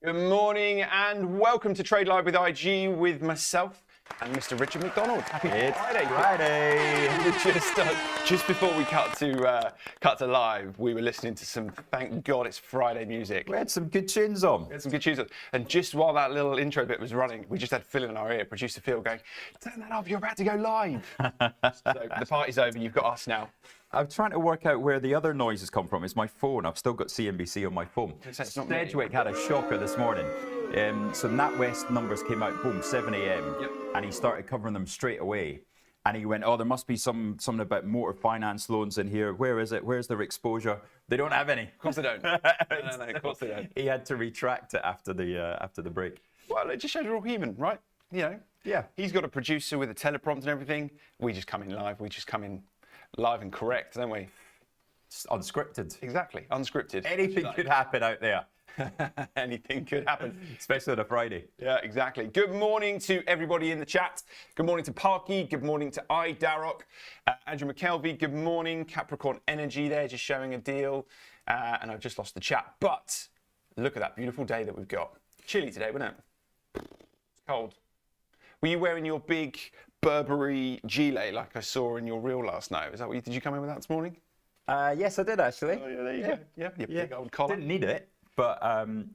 Good morning and welcome to Trade Live with IG with myself and Mr. Richard McDonald. Happy Friday. Just before we cut to live, we were listening to some, thank God it's Friday music. We had some good tunes on. And just while that little intro bit was running, we just had Phil in our ear, producer Phil going, turn that off, you're about to go live. So the party's over, you've got us now. I'm trying to work out where the other noises come from. It's my phone. I've still got CNBC on my phone. Sedgwick had a shocker this morning. So NatWest numbers came out, boom, 7 a.m. Yep. And he started covering them straight away. And he went, oh, there must be something about motor finance loans in here. Where is it? Where's their exposure? They don't have any. Of course they don't. No, of course they don't. He had to retract it after the break. Well, it just shows we're all human, right? You know? Yeah. He's got a producer with a teleprompt and everything. We just come in live. We just come in live and correct, don't we? It's unscripted. Exactly, unscripted. Anything could happen out there. Anything could happen. Especially on a Friday. Yeah, exactly. Good morning to everybody in the chat. Good morning to Parky. Good morning to Darrock. Andrew McKelvey, good morning. Capricorn Energy there, just showing a deal. And I've just lost the chat. But look at that beautiful day that we've got. Chilly today, wasn't it? It's cold. Were you wearing your big Burberry gilet like I saw in your reel last night? Is that what did you come in with that this morning? Yes, I did actually. Oh, yeah, there you go. Yeah, your big old collar. Didn't need it, but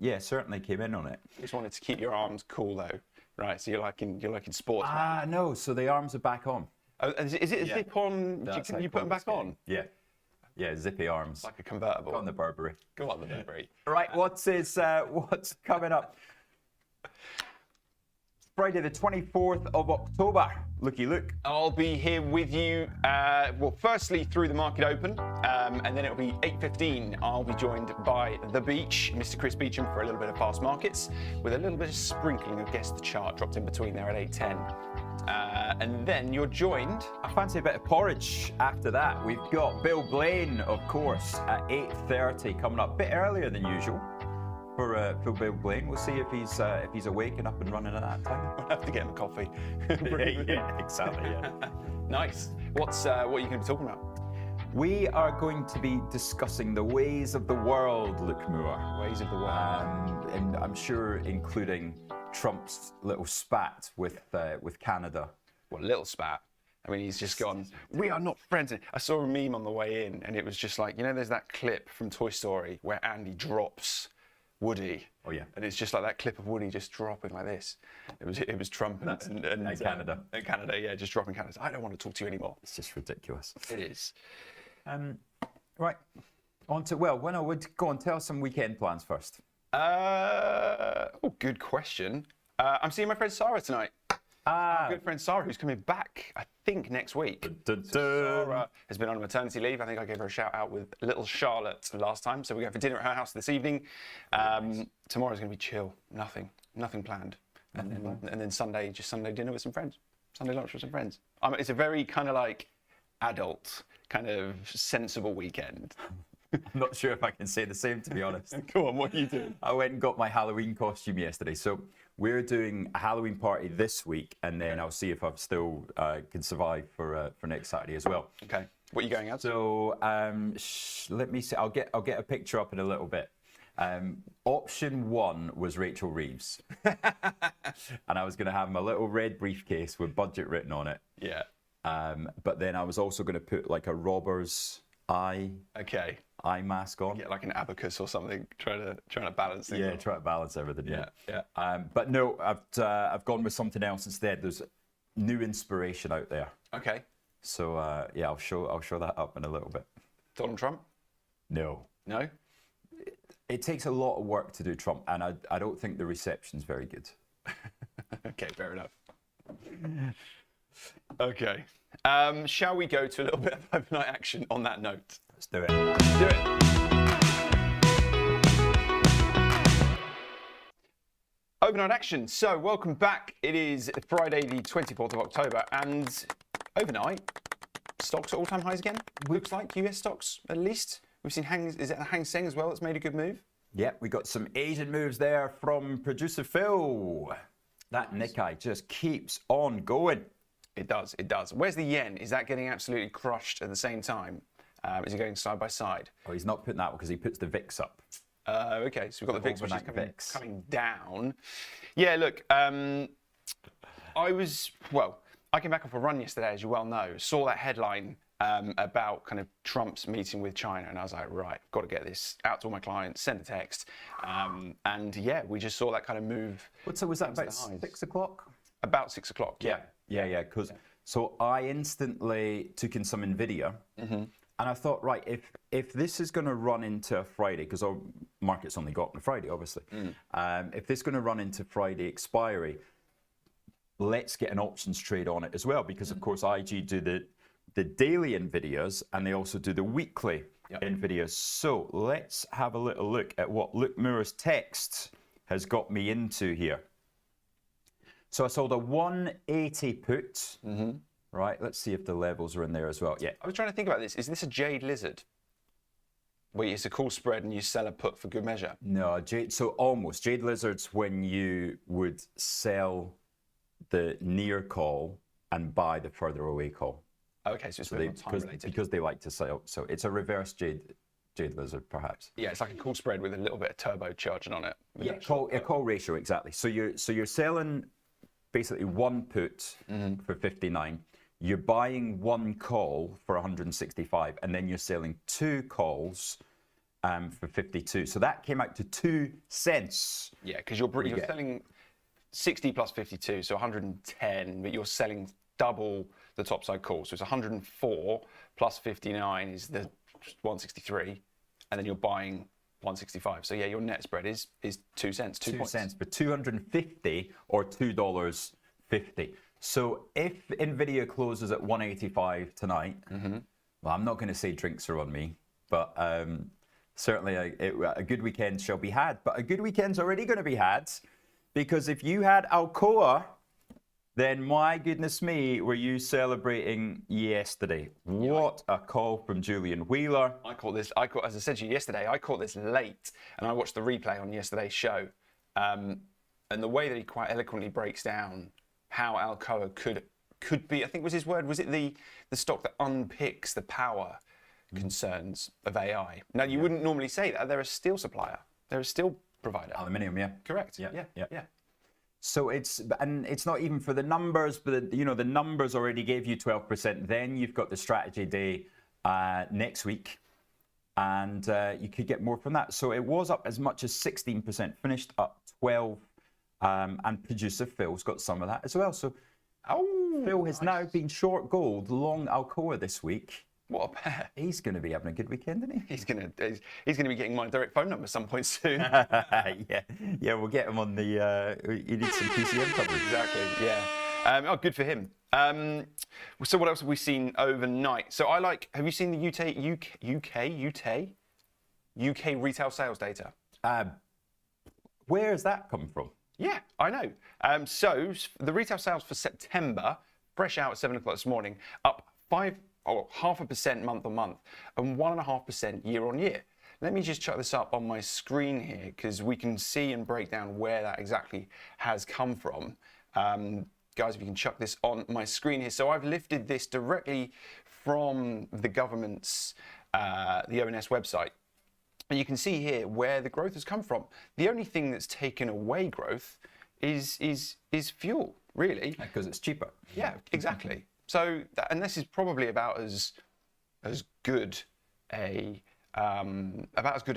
yeah, certainly came in on it. Just wanted to keep your arms cool though, right? So you're liking sports. No, so the arms are back on. Oh, is it a zip on? Can you put them back on? Yeah, zippy arms. Like a convertible. Go on the Burberry. Go on the Burberry. Right, what's coming up? Friday the 24th of October. Looky look. I'll be here with you, well, firstly through the market open, and then it'll be 8:15. I'll be joined by The Beach, Mr. Chris Beecham, for a little bit of fast markets, with a little bit of sprinkling of Guess the Chart dropped in between there at 8:10. And then you're joined. I fancy a bit of porridge after that. We've got Bill Blaine, of course, at 8:30, coming up a bit earlier than usual. For Bill Blaine, we'll see if he's awake and up and running at that time. We'll have to get him a coffee. yeah, exactly. Yeah. Nice. What are you going to be talking about? We are going to be discussing the ways of the world, Luke Moore. Ways of the world, and I'm sure including Trump's little spat with Canada. Well, little spat. I mean, he's just gone, we are not friends. I saw a meme on the way in, and it was just like, there's that clip from Toy Story where Andy drops Woody. Oh yeah. And it's just like that clip of Woody just dropping like this. It was Trump and Canada. And Canada, yeah, just dropping Canada. I don't want to talk to you anymore. It's just ridiculous. It is. Right. On to go on, tell us some weekend plans first. Good question. I'm seeing my friend Sarah tonight. Our good friend Sarah, who's coming back, I think, next week. Dun, dun, dun. Sarah has been on maternity leave. I think I gave her a shout out with little Charlotte last time. So we're going for dinner at her house this evening. Tomorrow's going to be chill. Nothing planned. And then Sunday dinner with some friends. Sunday lunch with some friends. It's a very kind of like adult, kind of sensible weekend. I'm not sure if I can say the same, to be honest. Go on, what are you doing? I went and got my Halloween costume yesterday. So we're doing a Halloween party this week, and then I'll see if I still can survive for next Saturday as well. Okay. What are you going as? So let me see. I'll get a picture up in a little bit. Option 1 was Rachel Reeves, and I was going to have my little red briefcase with budget written on it. Yeah. But then I was also going to put like a robber's eye. Okay. Eye mask on. Get like an abacus or something, trying to balance things. Yeah, try to balance everything. Yeah. But no, I've gone with something else instead. There's new inspiration out there. Okay. So I'll show that up in a little bit. Donald Trump? No. No? It takes a lot of work to do Trump, and I don't think the reception's very good. Okay, fair enough. Okay. Shall we go to a little bit of overnight action on that note? Let's do it. Let's do it. Overnight action. So, welcome back. It is Friday, the 24th of October, and overnight, stocks at all-time highs again. Looks like US stocks, at least. We've seen is it Hang Seng as well that's made a good move? Yeah, we got some Asian moves there from producer Phil. That Nikkei just keeps on going. It does, it does. Where's the yen? Is that getting absolutely crushed at the same time? Is it going side by side? Oh, he's not putting that because he puts the VIX up. Okay, so we've got the VIX, which is overnight VIX. coming down. Yeah, look, I came back off a run yesterday, as you well know, saw that headline about kind of Trump's meeting with China, and I was like, right, got to get this out to all my clients, send a text, and yeah, we just saw that kind of move. So was that about 6 o'clock? About 6 o'clock, yeah. Yeah. So I instantly took in some Nvidia, and I thought, right, if this is going to run into Friday, because our market's only got on Friday, obviously, if this is going to run into Friday expiry, let's get an options trade on it as well, because of course IG do the daily Nvidias, and they also do the weekly Nvidias. So let's have a little look at what Luke Moore's text has got me into here. So I sold a 180 put. Right, let's see if the levels are in there as well. Yeah. I was trying to think about this. Is this a jade lizard? Where it's a call spread and you sell a put for good measure? No, so almost. Jade lizards when you would sell the near call and buy the further away call. Okay, so it's a bit more time related. Because they like to sell. So it's a reverse jade lizard, perhaps. Yeah, it's like a call spread with a little bit of turbocharging on it. Yeah, call ratio, exactly. So you're selling basically one put for 59. You're buying one call for 165, and then you're selling two calls for 52. So that came out to 2 cents. Yeah, because you're selling 60 plus 52, so 110, but you're selling double the topside call. So it's 104 plus 59 is the 163, and then you're buying 165. So yeah, your net spread is 2 cents, 2 points. Cents for 250 or $2.50. So if Nvidia closes at 185 tonight, well, I'm not going to say drinks are on me, but certainly a good weekend shall be had. But a good weekend's already going to be had, because if you had Alcoa, then my goodness me, were you celebrating yesterday? What a call from Julian Wheeler. As I said to you yesterday, I caught this late, and I watched the replay on yesterday's show. And the way that he quite eloquently breaks down how Alcoa could be, I think was his word, was it the stock that unpicks the power concerns of AI? Now, you wouldn't normally say that. They're a steel supplier. They're a steel provider. Aluminium, yeah. Correct. Yeah. So it's not even for the numbers, but the numbers already gave you 12%. Then you've got the strategy day next week, and you could get more from that. So it was up as much as 16%, finished up 12%. And producer Phil's got some of that as well. So Phil has now been short gold, long Alcoa this week. What a pair! He's going to be having a good weekend, isn't he? He's going to be getting my direct phone number some point soon. yeah, we'll get him on the. You need some PCM coverage. Exactly. Yeah. Good for him. So what else have we seen overnight? So have you seen the UK retail sales data? Where has that come from? Yeah, I know. So the retail sales for September, fresh out at 7 o'clock this morning, up 0.5% month on month and 1.5% year on year. Let me just chuck this up on my screen here, because we can see and break down where that exactly has come from. Guys, if you can chuck this on my screen here. So I've lifted this directly from the government's, the ONS website. And you can see here where the growth has come from. The only thing that's taken away growth is fuel, really. Because it's cheaper. Yeah, exactly. So, and this is probably about as good a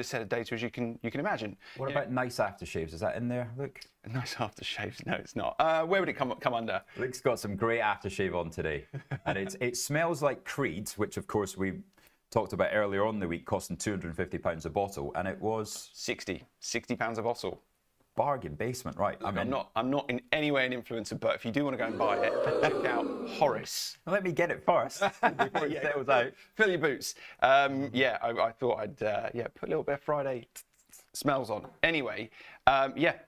set of data as you can imagine. What about nice aftershaves? Is that in there, Luke? Nice aftershaves? No, it's not. Where would it come under? Luke's got some great aftershave on today, and it smells like Creed, which of course we talked about earlier on in the week, costing £250 a bottle, and it was £60 a bottle. Bargain basement, right? Look, I'm not in any way an influencer, but if you do want to go and buy it, check out Horace. Well, let me get it first before it sells out. Fill your boots. I thought I'd put a little bit of Friday smells on. Anyway,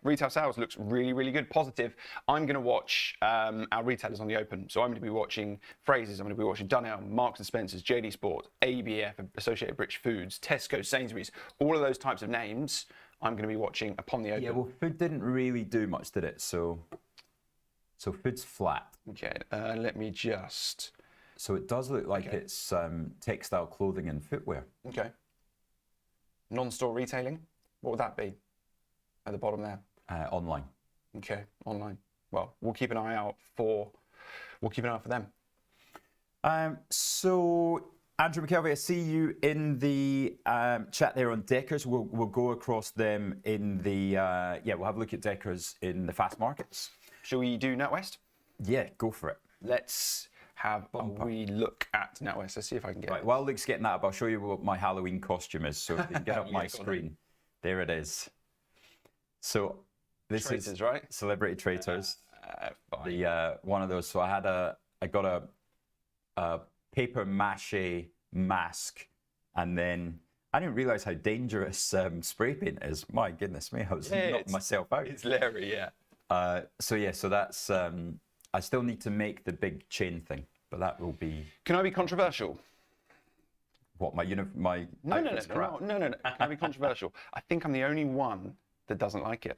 retail sales looks really, really good, positive. I'm going to watch our retailers on the open. So I'm going to be watching Frasers, I'm going to be watching Dunelm, Marks and Spencer's, JD Sports, ABF, Associated British Foods, Tesco, Sainsbury's, all of those types of names I'm going to be watching upon the open. Yeah, well, food didn't really do much, did it? So food's flat. Okay, let me just... So it does look like it's textile, clothing and footwear. Okay. Non-store retailing? What would that be at the bottom there? Online. Okay, online. Well, we'll keep an eye out for them. So, Andrew McKelvey, I see you in the chat there on Deckers. We'll go across them in the, we'll have a look at Deckers in the fast markets. Shall we do NatWest? Yeah, go for it. Let's have a wee look at NatWest. Let's see if I can get Right, it. while Luke's getting that up, I'll show you what my Halloween costume is. So if you can get up my Yeah, go on screen. There it is. So this Traitors, is right? Celebrity Traitors. Fine. The one of those. So I got a paper mache mask, and then I didn't realize how dangerous spray paint is. My goodness me, I was knocking myself out. It's Larry, yeah. So that's I still need to make the big chain thing, but that will be. Can I be controversial? What, my No. outfit's crap? Can I be controversial? I think I'm the only one that doesn't like it.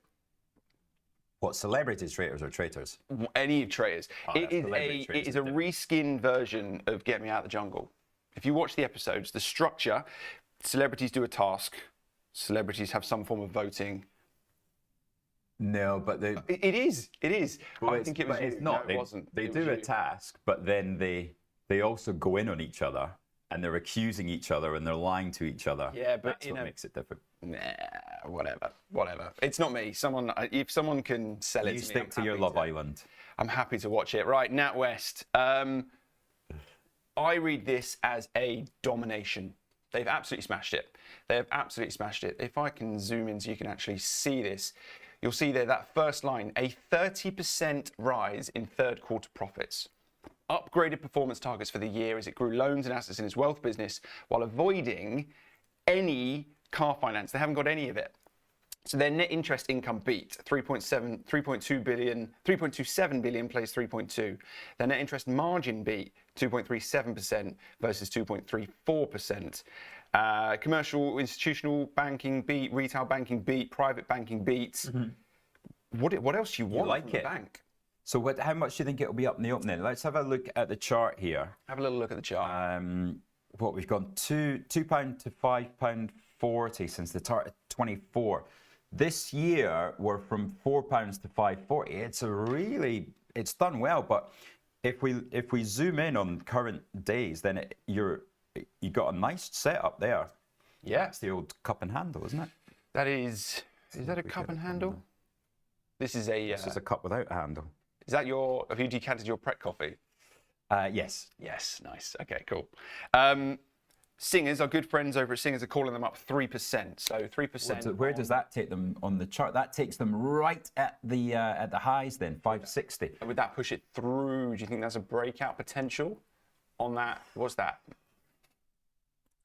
What, celebrity traitors or traitors? Any traitors. That's celebrity It traitors, is a isn't it? reskin version of Get Me Out of the Jungle. If you watch the episodes, the structure, celebrities do a task, celebrities have some form of voting. No, but they. It is. Well, I think it was. but it's you. not. No, it wasn't. They It do was a you. task, but then they also go in on each other and they're accusing each other and they're lying to each other. Yeah, but that's what makes it different. Nah, whatever. It's not me. If someone can sell it You to me, stick I'm to your happy Love Island. I'm happy to watch it. Right, NatWest. I read this as a domination. They've absolutely smashed it. If I can zoom in so you can actually see this, you'll see there that first line, a 30% rise in third quarter profits. Upgraded performance targets for the year as it grew loans and assets in its wealth business while avoiding any car finance. They haven't got any of it. So their net interest income beat 3.27 billion plays 3.2. Their net interest margin beat 2.37% versus 2.34%. Commercial institutional banking beat, retail banking beat, private banking beats. What else do you want like from the it? bank? So how much do you think it'll be up in the opening? Let's have a look at the chart here. Have a little look at the chart. What we've gone £2 to £5.40 since the start of 24. This year we're from £4 to £5.40. It's done well, but if we zoom in on current days, then you got a nice setup there. Yeah, It's the old cup and handle, isn't it? that is that a cup and handle? This is a. This is a cup without a handle. Is that have you decanted your Pret coffee? Yes. Yes, nice. Okay, cool. Singers, our good friends over at Singers are calling them up 3%. So 3%. Where does that take them on the chart? That takes them right at the highs then, 560. Would that push it through? Do you think there's a breakout potential on that? What's that?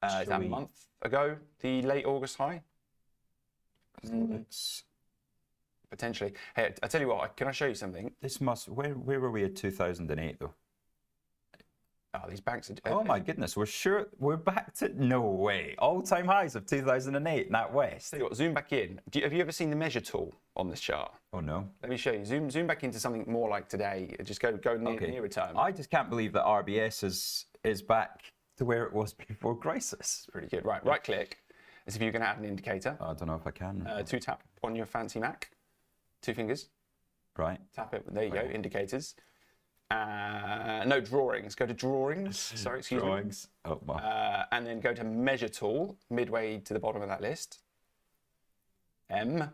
Is that a month ago, the late August high? Potentially. Hey, I tell you what, can I show you something? This must. Where were we at 2008 though? Oh, these banks are. Oh my goodness, we're back to no way. All-time highs of 2008, NatWest. Tell you what, zoom back in. Have you ever seen the measure tool on this chart? Oh no. Let me show you. Zoom back into something more like today. Just go nearer term. I just can't believe that RBS is back to where it was before crisis. Pretty good. Right click as if you're going to add an indicator. I don't know if I can. Two tap on your fancy Mac. 2 fingers. Right. Tap it. There you go. Indicators. No, drawings. Go to drawings. Sorry, excuse Drawings. Oh my. and then go to measure tool midway to the bottom of that list. M.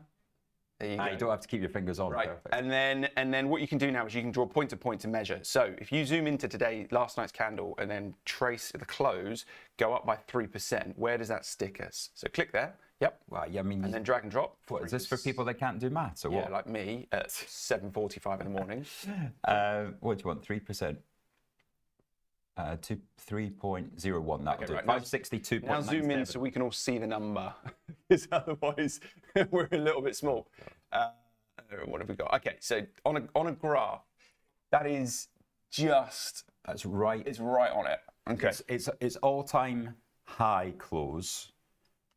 There you go. You don't have to keep your fingers on. Right, Perfect. and then what you can do now is you can draw point to point to measure. So if you zoom into last night's candle, and then trace the close, go up by 3%. Where does that stick us? So click there. Yep. Well, yeah, I mean, And then drag and drop. what is this for people that can't do maths or Yeah, what? like me at 7:45 in the morning. What do you want? 3%. 3.01. That'll do. right, now- 562.97. Now zoom in so we can all see the number, because otherwise we're a little bit small. What have we got? Okay, so on a graph, that is just. That's right. It's right on it. Okay. It's all-time high close,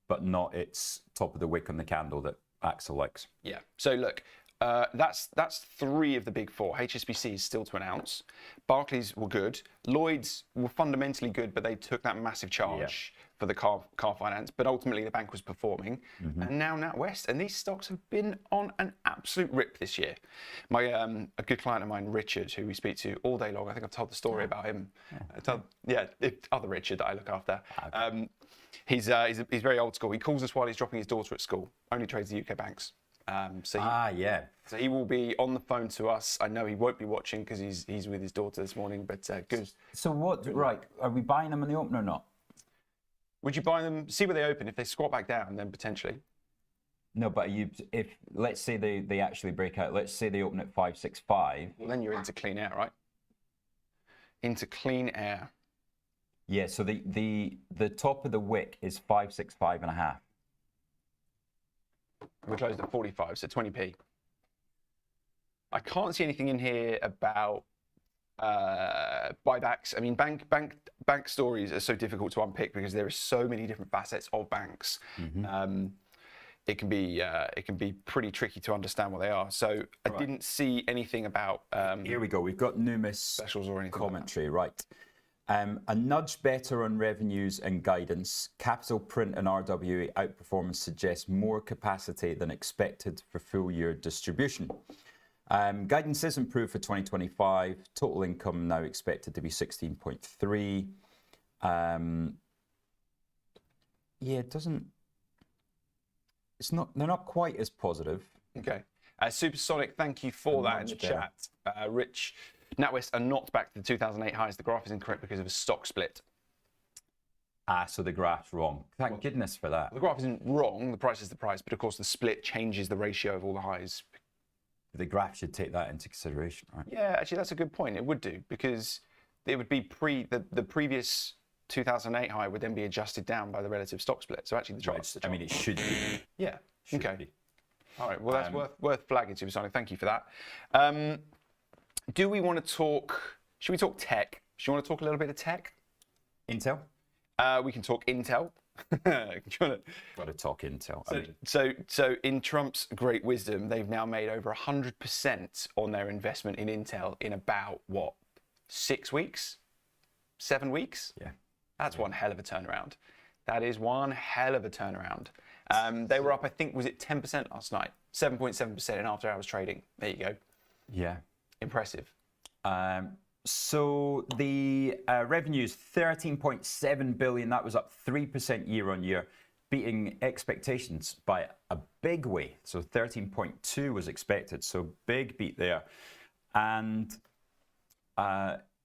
but not its top of the wick on the candle that Axel likes. Yeah. So look, that's 3 of the big 4. HSBC is still to announce. Barclays were good. Lloyds were fundamentally good, but they took that massive charge for the car finance, but ultimately the bank was performing. And now NatWest, and these stocks have been on an absolute rip this year. My a good client of mine, Richard, who we speak to all day long, I think I've told the story about him. Other Richard that I look after. Okay. He's very old school. He calls us while he's dropping his daughter at school. Only trades the UK banks. So he will be on the phone to us. I know he won't be watching because he's with his daughter this morning, but good. So what, right, are we buying them in the open or not? Would you buy them, see where they open? If they squat back down, then potentially. No, but if let's say they actually break out, let's say they open at 565. Well, then you're into clean air, right? Into clean air. Yeah, so the top of the wick is 565.5. We closed at 45, so 20p. I can't see anything in here about buybacks. I mean, bank stories are so difficult to unpick because there are so many different facets of banks. It can be pretty tricky to understand what they are. So I didn't see anything about. Here we go. We've got Numis specials or anything commentary, right? A nudge better on revenues and guidance. Capital print and RWA outperformance suggests more capacity than expected for full year distribution. Guidance is improved for 2025. Total income now expected to be 16.3. It doesn't. It's not. They're not quite as positive. Okay. Supersonic, thank you for that in the chat. Rich, NatWest are not back to the 2008 highs. The graph is incorrect because of a stock split. So the graph's wrong. Thank goodness for that. The graph isn't wrong. The price is the price, but of course the split changes the ratio of all the highs. The graph should take that into consideration, right? Yeah, actually, that's a good point. It would do because it would be the previous 2008 high would then be adjusted down by the relative stock split. So actually, the chart. I mean, it should be. Yeah. Should okay. Be. All right. Well, that's worth flagging, Supersonic. Thank you for that. Do we want to talk? Should we talk tech? Do you want to talk a little bit of tech? Intel. We can talk Intel. Got to talk Intel. So in Trump's great wisdom, they've now made over 100% on their investment in Intel in about 6 weeks, 7 weeks? Yeah. That's one hell of a turnaround. That is one hell of a turnaround. They were up, I think, was it 10% last night? 7.7% in after hours trading. There you go. Yeah. Impressive. So the revenue is 13.7 billion. That was up 3% year on year, beating expectations by a big way. So 13.2 was expected. So big beat there. And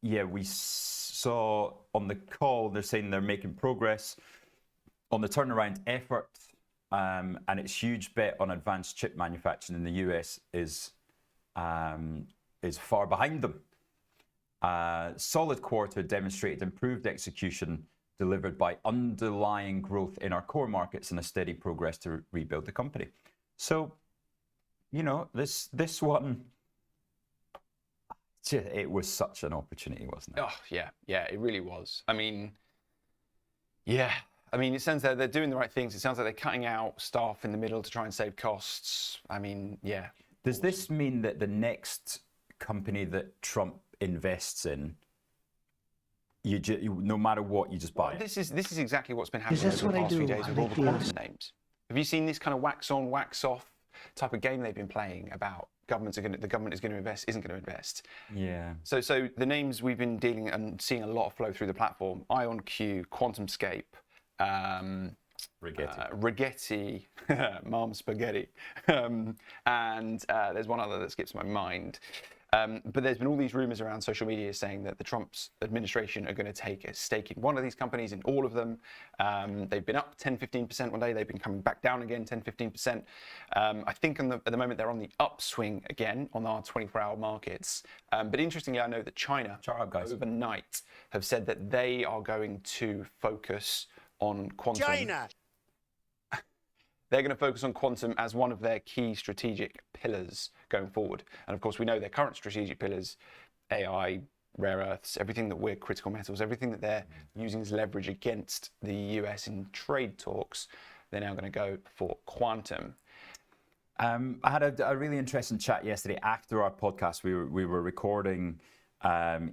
we saw on the call, they're saying they're making progress on the turnaround effort. And its huge bet on advanced chip manufacturing in the US is far behind them. Solid quarter demonstrated improved execution delivered by underlying growth in our core markets and a steady progress to rebuild the company. So, this one, it was such an opportunity, wasn't it? Oh, yeah, it really was. I mean, it sounds like they're doing the right things. It sounds like they're cutting out staff in the middle to try and save costs. I mean, yeah. Does this mean that the next company that Trump invests in, no matter what, you just buy it? This is exactly what's been happening over the past few days with all the quantum names. Have you seen this kind of wax on, wax off type of game they've been playing about the government is going to invest, isn't going to invest? Yeah. So the names we've been dealing and seeing a lot of flow through the platform: IonQ, QuantumScape, Rigetti, Mom Spaghetti, and there's one other that skips my mind. But there's been all these rumors around social media saying that the Trump's administration are going to take a stake in one of these companies, in all of them. They've been up 10-15% one day. They've been coming back down again 10-15%. I think at the moment they're on the upswing again on our 24-hour markets. But interestingly, I know that China overnight have said that they are going to focus on quantum. China! They're going to focus on quantum as one of their key strategic pillars going forward. And of course, we know their current strategic pillars, AI, rare earths, everything that we're critical metals, everything that they're using as leverage against the US in trade talks, they're now going to go for quantum. I had a really interesting chat yesterday after our podcast. We were recording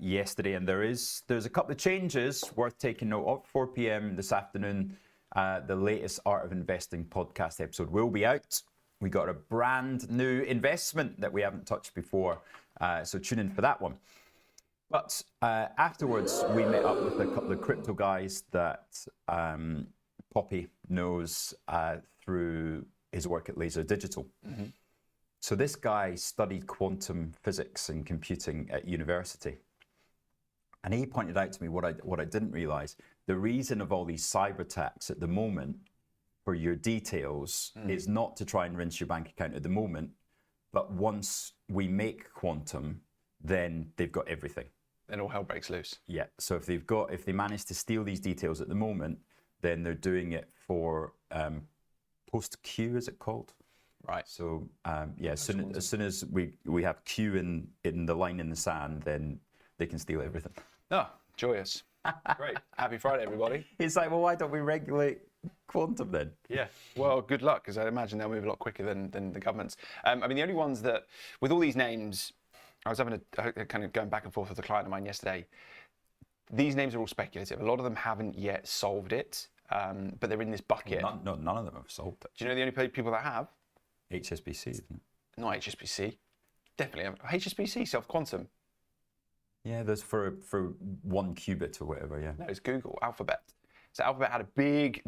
yesterday, and there's a couple of changes worth taking note of. 4 p.m. this afternoon, the latest Art of Investing podcast episode will be out. We got a brand new investment that we haven't touched before, so tune in for that one. But afterwards, we met up with a couple of crypto guys that Poppy knows through his work at Laser Digital. Mm-hmm. So this guy studied quantum physics and computing at university. And he pointed out to me what I didn't realize. The reason of all these cyber attacks at the moment for your details is not to try and rinse your bank account at the moment, but once we make quantum, then they've got everything. Then all hell breaks loose. Yeah. So if they manage to steal these details at the moment, then they're doing it for post-Q, is it called? Right. So as soon as we have Q in the line in the sand, then they can steal everything. Oh, joyous. Great. Happy Friday, everybody. It's like, well, why don't we regulate quantum then? Yeah. Well, good luck, because I imagine they'll move a lot quicker than the governments. I mean, the only ones that, with all these names, I was having a kind of going back and forth with a client of mine yesterday. These names are all speculative. A lot of them haven't yet solved it, but they're in this bucket. None of them have solved it. Do you know the only people that have? HSBC, isn't it? Not HSBC. Definitely. HSBC, self-quantum. Yeah, there's for 1 qubit or whatever, yeah. No, it's Google, Alphabet. So Alphabet had a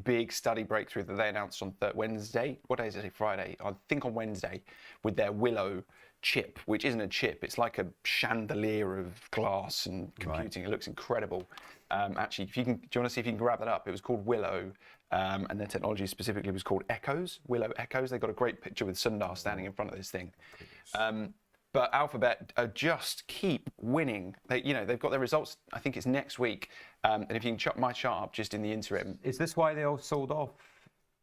big study breakthrough that they announced on Wednesday. What day is it? Friday. I think on Wednesday, with their Willow chip, which isn't a chip. It's like a chandelier of glass and computing. Right. It looks incredible. Actually, do you want to see if you can grab that up? It was called Willow, and their technology specifically was called Echoes. Willow Echoes. They got a great picture with Sundar standing in front of this thing. But Alphabet just keep winning. They've got their results. I think it's next week. And if you can chuck my chart up just in the interim. Is this why they all sold off?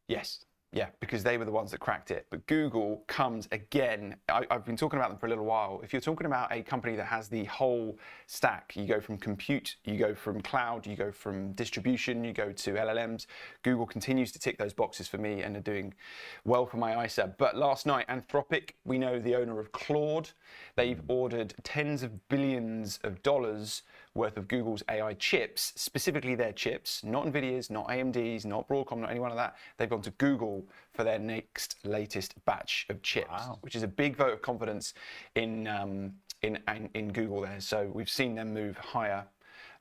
Yes. Yeah, because they were the ones that cracked it. But Google comes again. I've been talking about them for a little while. If you're talking about a company that has the whole stack, you go from compute, you go from cloud, you go from distribution, you go to LLMs. Google continues to tick those boxes for me and are doing well for my ISA. But last night, Anthropic, we know the owner of Claude, they've ordered tens of billions of dollars worth of Google's AI chips, specifically their chips, not NVIDIA's, not AMD's, not Broadcom, not any one of that. They've gone to Google for their latest batch of chips, which is a big vote of confidence in Google there. So we've seen them move higher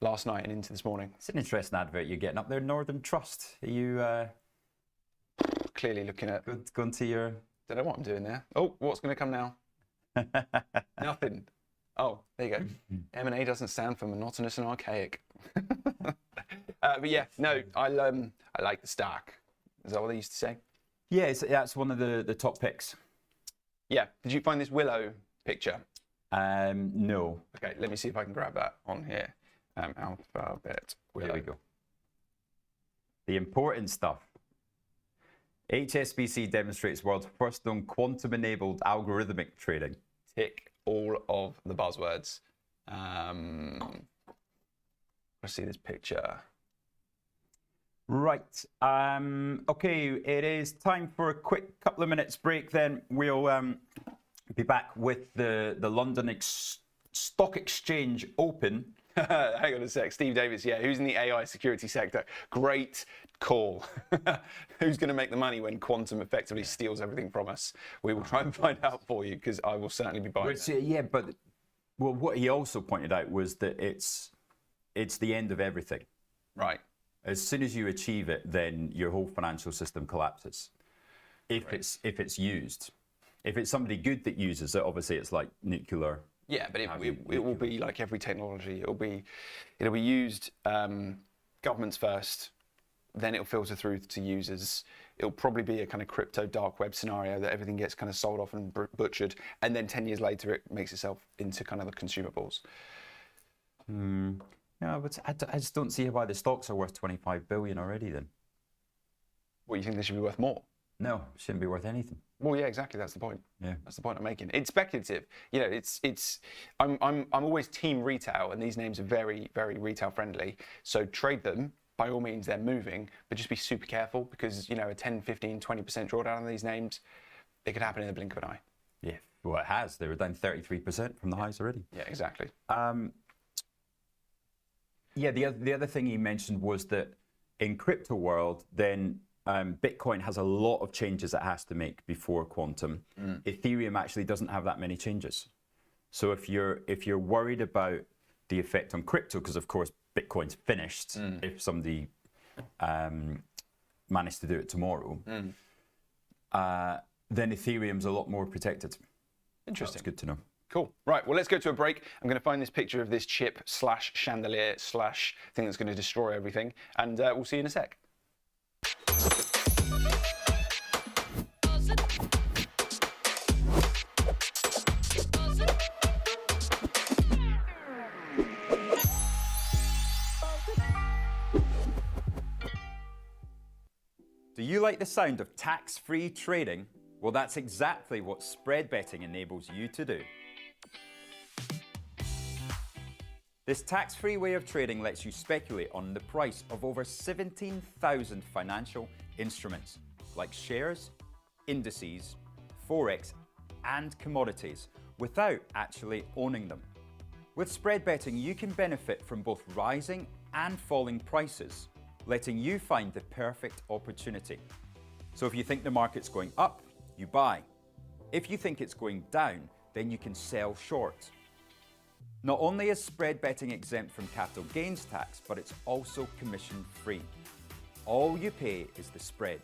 last night and into this morning. It's an interesting advert you're getting up there, Northern Trust. Are you clearly looking at going to your? Don't know what I'm doing there. Oh, what's going to come now? Nothing. Oh, there you go. M&A doesn't stand for monotonous and archaic. But yeah, no, I like the stack. Is that what they used to say? Yeah, that's one of the top picks. Yeah. Did you find this Willow picture? No. Okay, let me see if I can grab that on here. Alphabet Willow. There we go. The important stuff. HSBC demonstrates world's first known quantum-enabled algorithmic trading. Tick all of the buzzwords. Let's see this picture. Right. Okay, it is time for a quick couple of minutes break. Then we'll be back with the London Stock Exchange Open. Hang on a sec. Steve Davis, yeah, who's in the AI security sector? Great call. Who's going to make the money when quantum effectively steals everything from us? We will try and find out for you, because I will certainly be buying it. Yeah, but what he also pointed out was that it's the end of everything. Right. As soon as you achieve it, then your whole financial system collapses. If it's used. If it's somebody good that uses it, obviously it's like nuclear. Yeah, but it will be like every technology. It'll be used governments first, then it'll filter through to users. It'll probably be a kind of crypto dark web scenario that everything gets kind of sold off and butchered, and then 10 years later it makes itself into kind of the consumables. No, but I just don't see why the stocks are worth 25 billion already then. What, you think they should be worth more? No, shouldn't be worth anything. Well, yeah, exactly. That's the point. Yeah, that's the point I'm making. It's speculative. I'm always team retail, and these names are very, very retail friendly. So trade them. By all means, they're moving, but just be super careful, because a 10, 15, 20% drawdown on these names, it could happen in the blink of an eye. Yeah, well, it has. They were down 33% from the highs already. Yeah, exactly. Yeah, the other thing he mentioned was that in crypto world, then Bitcoin has a lot of changes it has to make before quantum. Ethereum actually doesn't have that many changes. So if you're worried about the effect on crypto, because of course Bitcoin's finished if somebody managed to do it tomorrow, then Ethereum's a lot more protected. Interesting. That's good to know. Cool. Right, well, let's go to a break. I'm going to find this picture of this chip slash chandelier slash thing that's going to destroy everything, and we'll see you in a sec. Do you like the sound of tax-free trading? Well, that's exactly what spread betting enables you to do. This tax-free way of trading lets you speculate on the price of over 17,000 financial instruments, like shares, indices, forex, and commodities, without actually owning them. With spread betting, you can benefit from both rising and falling prices, letting you find the perfect opportunity. So if you think the market's going up, you buy. If you think it's going down, then you can sell short. Not only is spread betting exempt from capital gains tax, but it's also commission-free. All you pay is the spread.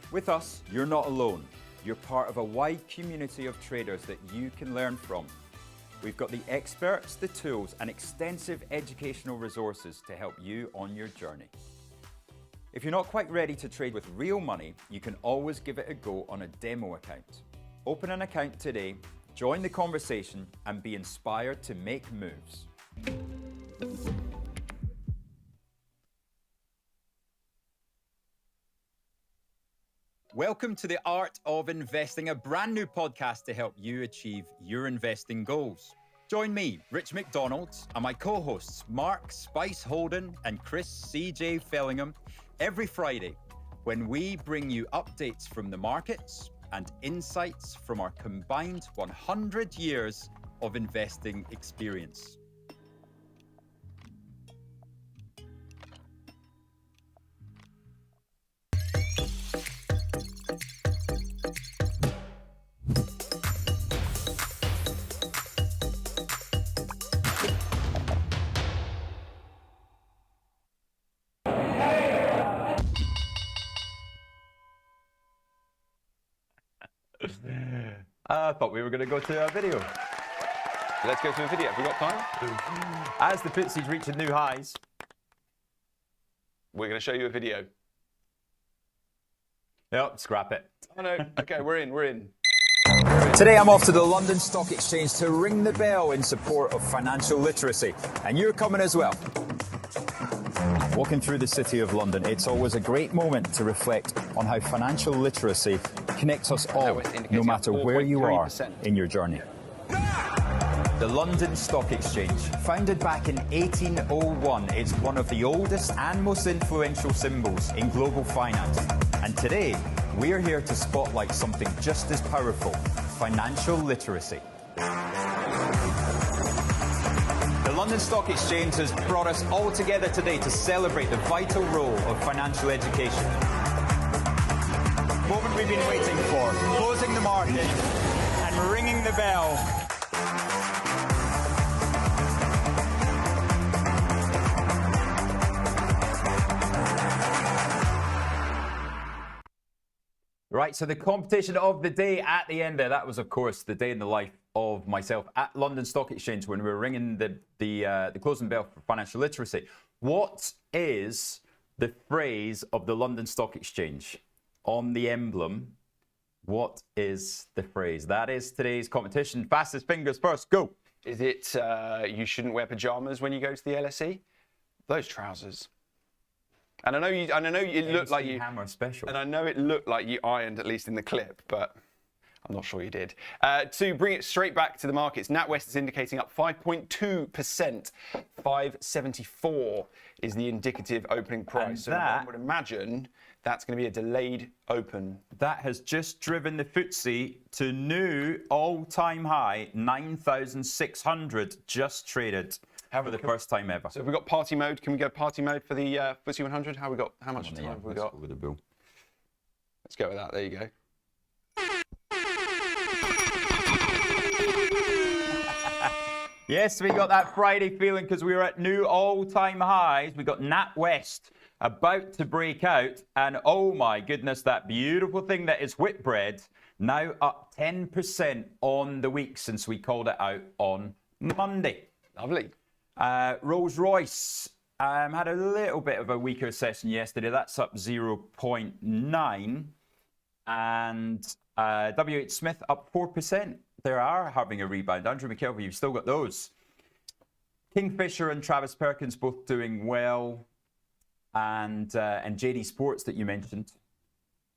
With us, you're not alone. You're part of a wide community of traders that you can learn from. We've got the experts, the tools, and extensive educational resources to help you on your journey. If you're not quite ready to trade with real money, you can always give it a go on a demo account. Open an account today, join the conversation, and be inspired to make moves. Welcome to The Art of Investing, a brand new podcast to help you achieve your investing goals. Join me, Rich McDonald, and my co-hosts, Mark Spice Holden and Chris C.J. Fellingham, every Friday when we bring you updates from the markets and insights from our combined 100 years of investing experience. I thought we were going to go to a video. Let's go to a video. Have we got time? As the FTSE's reaching new highs, We're going to show you a video. yep, scrap it. Oh no. Okay, we're in. Today I'm off to the London Stock Exchange to ring the bell in support of financial literacy. And you're coming as well. Walking through the city of London, it's always a great moment to reflect on how financial literacy connects us all, no matter where you are in your journey. The London Stock Exchange, founded back in 1801, is one of the oldest and most influential symbols in global finance. And today, we're here to spotlight something just as powerful: financial literacy. The London Stock Exchange has brought us all together today to celebrate the vital role of financial education. Moment we've been waiting for, closing the market and ringing the bell. Right, so the competition of the day at the end there, that was, of course, the day in the life of myself at London Stock Exchange when we were ringing the closing bell for financial literacy. What is the phrase of the London Stock Exchange? On the emblem, what is the phrase? That is today's competition. Fastest fingers first, go. Is it you shouldn't wear pajamas when you go to the LSE? Those trousers. And I know it looked like you Hammer special. And I know it looked like you ironed, at least in the clip, but I'm not sure you did. To bring it straight back to the markets, NatWest is indicating up 5.2%. 574 is the indicative opening price. And so that, one would imagine that's going to be a delayed open. That has just driven the FTSE to new all-time high, 9,600 just traded. for the first time ever. So if we got party mode, can we go party mode for the FTSE 100? How we got? How much time have we got? Go with the bull. Let's go with that. There you go. Yes, we got that Friday feeling because we were at new all-time highs. We got NatWest about to break out, and oh my goodness, that beautiful thing that is Whitbread now up 10% on the week since we called it out on Monday. Lovely. Rolls-Royce had a little bit of a weaker session yesterday. That's up 0.9, and WH Smith up 4%. They are having a rebound. Andrew McKelvey, you've still got those. Kingfisher and Travis Perkins both doing well, and JD Sports that you mentioned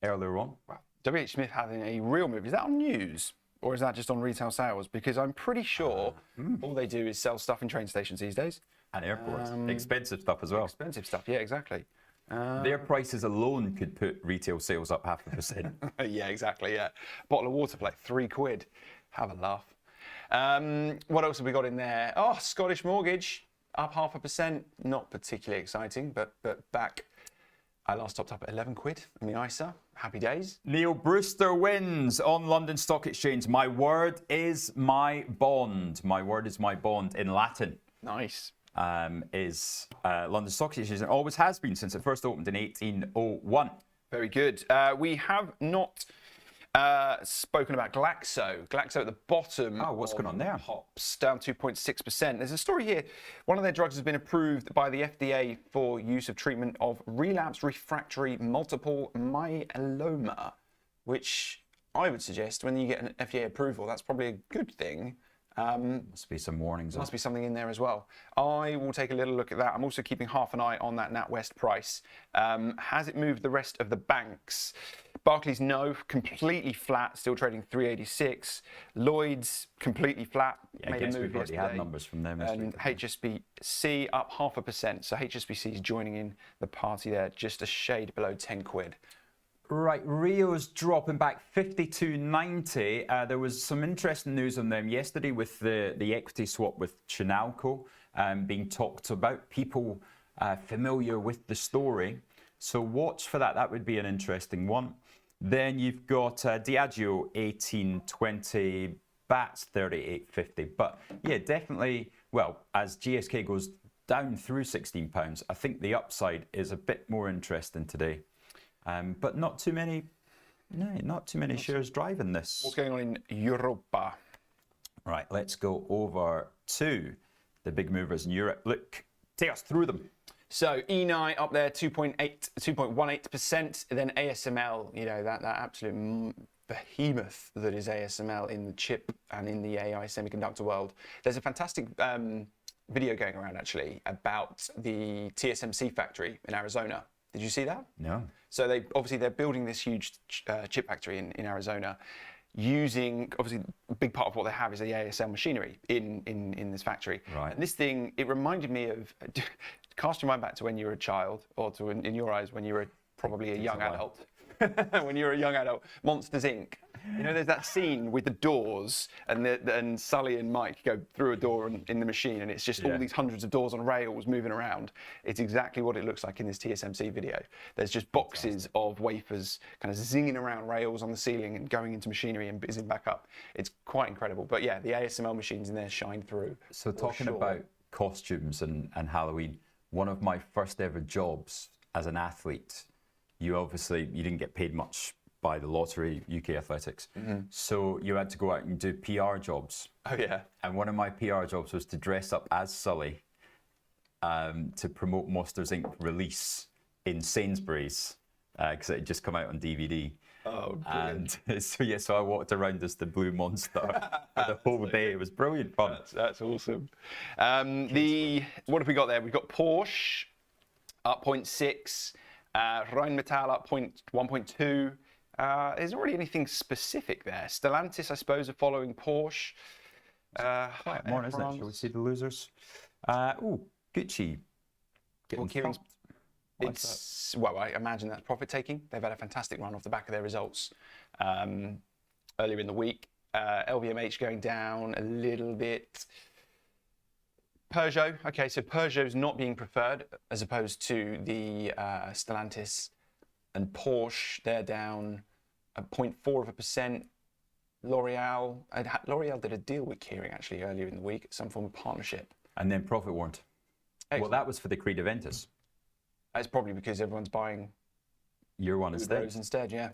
earlier on. Wow. WH Smith having a real move. Is that on news or is that just on retail sales? Because I'm pretty sure all they do is sell stuff in train stations these days. And airports. Expensive stuff as well. Expensive stuff, yeah, exactly. Their prices alone could put retail sales up 0.5%. Yeah, exactly, yeah. Bottle of water for like £3. Have a laugh. What else have we got in there? Oh, Scottish Mortgage up 0.5%. Not particularly exciting, but back. I last topped up at £11 in the ISA. Happy days. Neil Brewster wins on London Stock Exchange. My word is my bond. My word is my bond in Latin. Nice. Is London Stock Exchange, and always has been since it first opened in 1801. Very good. We have not spoken about Glaxo. Glaxo at the bottom. Oh, what's going on there? Hops down 2.6%. There's a story here. One of their drugs has been approved by the FDA for use of treatment of relapsed refractory multiple myeloma, which I would suggest when you get an FDA approval, that's probably a good thing. Must be some warnings. Must be something in there as well. I will take a little look at that. I'm also keeping half an eye on that NatWest price. Has it moved the rest of the banks? Barclays, no, completely flat, still trading 386. Lloyd's, completely flat. Yeah, I guess we've already had numbers from them. And HSBC up 0.5%. So HSBC is joining in the party there, just a shade below £10. Right, Rio's dropping back 52.90. There was some interesting news on them yesterday with the equity swap with Chinalco being talked about. People familiar with the story. So watch for that. That would be an interesting one. Then you've got Diageo 18.20, Bats 38.50. But yeah, definitely, well, as GSK goes down through £16, I think the upside is a bit more interesting today. But not too many shares driving this. What's going on in Europa? Right, let's go over to the big movers in Europe. Look, take us through them. So Eni up there, 2.18%. Then ASML, you know, that absolute behemoth that is ASML in the chip and in the AI semiconductor world. There's a fantastic video going around actually about the TSMC factory in Arizona. Did you see that? No. So they're building this huge chip factory in Arizona, using, obviously a big part of what they have is the ASL machinery in this factory. Right. And this thing, it reminded me of, cast your mind back to when you were a child, or to in your eyes when you were probably a young adult. When you were a young adult, Monsters Inc. You know, there's that scene with the doors, and Sully and Mike go through a door in the machine, and it's just all these hundreds of doors on rails moving around. It's exactly what it looks like in this TSMC video. There's just boxes of wafers kind of zinging around rails on the ceiling and going into machinery and bizzing back up. It's quite incredible. But yeah, the ASML machines in there shine through. So talking about costumes and Halloween, one of my first ever jobs as an athlete, you didn't get paid much by the lottery, UK Athletics. So you had to go out and do PR jobs. Oh yeah. And one of my PR jobs was to dress up as Sully to promote Monsters Inc. release in Sainsbury's because it had just come out on DVD. Oh, brilliant. And so I walked around as the Blue Monster for the whole day. It was brilliant fun. That's awesome. What have we got there? We've got Porsche up 0.6, Rheinmetall up 1.2. There's not really anything specific there. Stellantis, I suppose, are following Porsche. Quite more, isn't it? Shall we see the losers? Gucci. Well, I imagine that's profit taking. They've had a fantastic run off the back of their results earlier in the week. LVMH going down a little bit. Peugeot. Okay, so Peugeot's not being preferred as opposed to the Stellantis and Porsche. They're down 0.4%. L'Oreal did a deal with Kering actually earlier in the week, some form of partnership. And then profit warrant. Excellent. Well, that was for the Creed Aventus. That's probably because everyone's buying Your one instead. instead, yeah.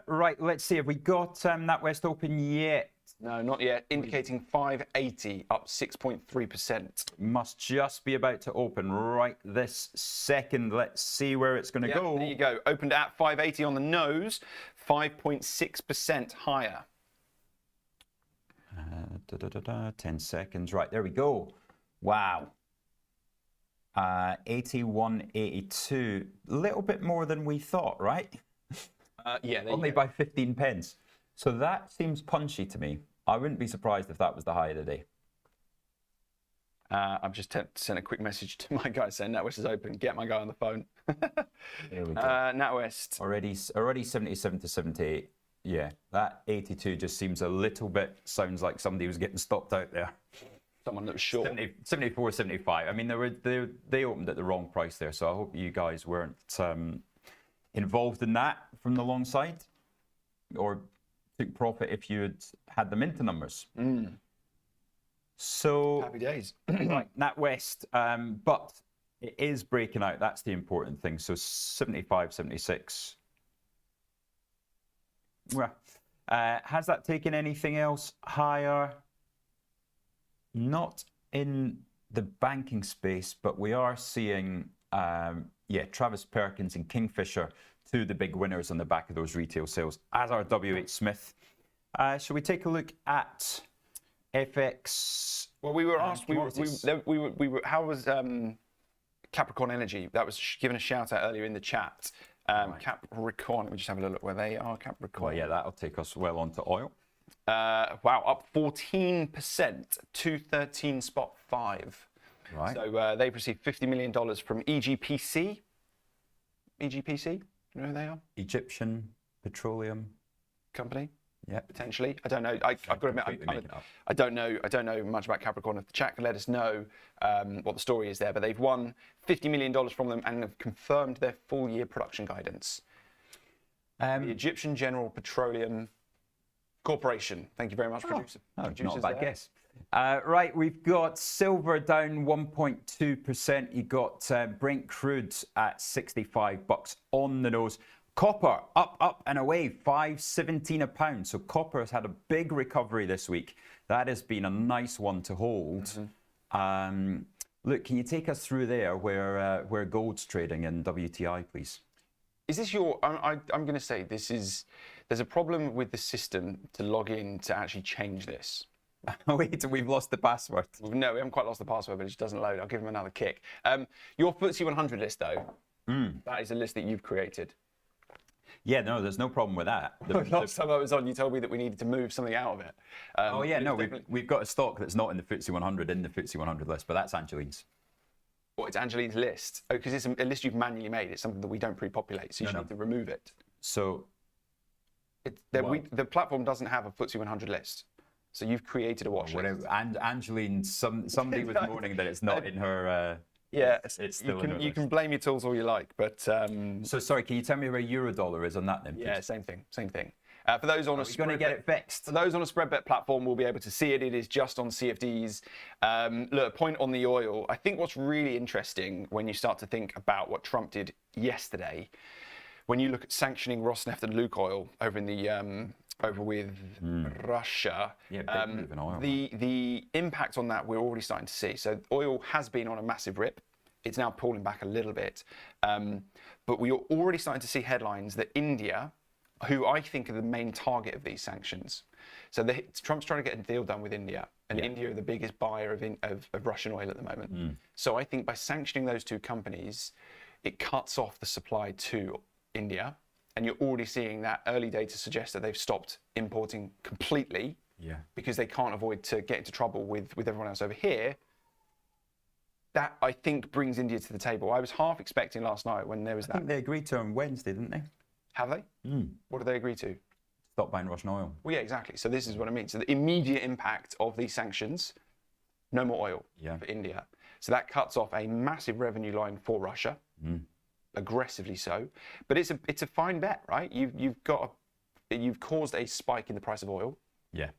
Right, let's see. Have we got NatWest open yet? No, not yet. Indicating 580, up 6.3%. Must just be about to open right this second. Let's see where it's going to go. There you go. Opened at 580 on the nose, 5.6% higher. 10 seconds. Right, there we go. Wow. 81.82. A little bit more than we thought, right? Yeah, Only by 15 pence. So that seems punchy to me. I wouldn't be surprised if that was the high of the day. I've just sent a quick message to my guy saying NatWest is open. Get my guy on the phone. There we go. NatWest. Already 77 to 78. Yeah, that 82 just seems a little bit, sounds like somebody was getting stopped out there. Someone that was short. 74, 75. I mean, they opened at the wrong price there, so I hope you guys weren't involved in that from the long side, or took profit if you had them into numbers. So Happy days. right, NatWest, but it is breaking out. That's the important thing. So 75, 76. Well, has that taken anything else higher? Not in the banking space, but we are seeing, Travis Perkins and Kingfisher, two of the big winners on the back of those retail sales, as are WH Smith. Shall we take a look at FX? Well, we were asked. How was Capricorn Energy? That was given a shout out earlier in the chat. Capricorn. Let me just have a look where they are. Capricorn. Well, yeah, that'll take us well onto oil. Wow, up 14% to 13.5. Right. So they've received $50 million from EGPC. EGPC, do you know who they are? Egyptian Petroleum Company. Yeah, potentially. I don't know. I've got to admit, I don't know much about Capricorn. If the chat can let us know what the story is there, but they've won $50 million from them and have confirmed their full-year production guidance. The Egyptian General Petroleum Corporation. Thank you very much, producer. Not a bad guess. Right, we've got silver down 1.2%. You got Brent crude at $65 on the nose. Copper up and away, $5.17 a pound. So copper has had a big recovery this week. That has been a nice one to hold. Look, can you take us through there where gold's trading in WTI, please? Is this your? I'm going to say this is. There's a problem with the system to log in to actually change this. Wait, we've lost the password. No, we haven't quite lost the password, but it just doesn't load. I'll give him another kick. Your FTSE 100 list, though, that is a list that you've created. Yeah, no, there's no problem with that. Last time I was on, you told me that we needed to move something out of it. We've got a stock that's not in the FTSE 100 in the FTSE 100 list, but that's Angeline's. What, it's Angeline's list? Oh, because it's a list you've manually made. It's something that we don't pre-populate, so you need to remove it. So, the platform doesn't have a FTSE 100 list, so you've created a watch list. And Angeline, somebody was mourning that it's not in her. Yeah, it's still you can blame your tools all you like, but. So sorry, can you tell me where Eurodollar is on that then? Please? Yeah, same thing. For those on going to get it fixed. For those on a spread bet platform, we'll be able to see it. It is just on CFDs. Look, a point on the oil. I think what's really interesting when you start to think about what Trump did yesterday, when you look at sanctioning Rosneft and Lukoil over in the over with Russia, big move in oil, the impact on that we're already starting to see. So oil has been on a massive rip. It's now pulling back a little bit, but we are already starting to see headlines that India, who I think are the main target of these sanctions. So Trump's trying to get a deal done with India, and India are the biggest buyer of Russian oil at the moment. So I think by sanctioning those two companies, it cuts off the supply to India, and you're already seeing that early data suggest that they've stopped importing completely because they can't avoid to get into trouble with everyone else over here. That, I think, brings India to the table. I was half expecting last night when there was that. I think they agreed to on Wednesday, didn't they? Have they? What did they agree to? Stop buying Russian oil. Well, yeah, exactly. So this is what I mean. So the immediate impact of these sanctions no more oil Yeah. for India. So that cuts off a massive revenue line for Russia, aggressively so. But it's a fine bet, right? You've caused a spike in the price of oil, Yeah.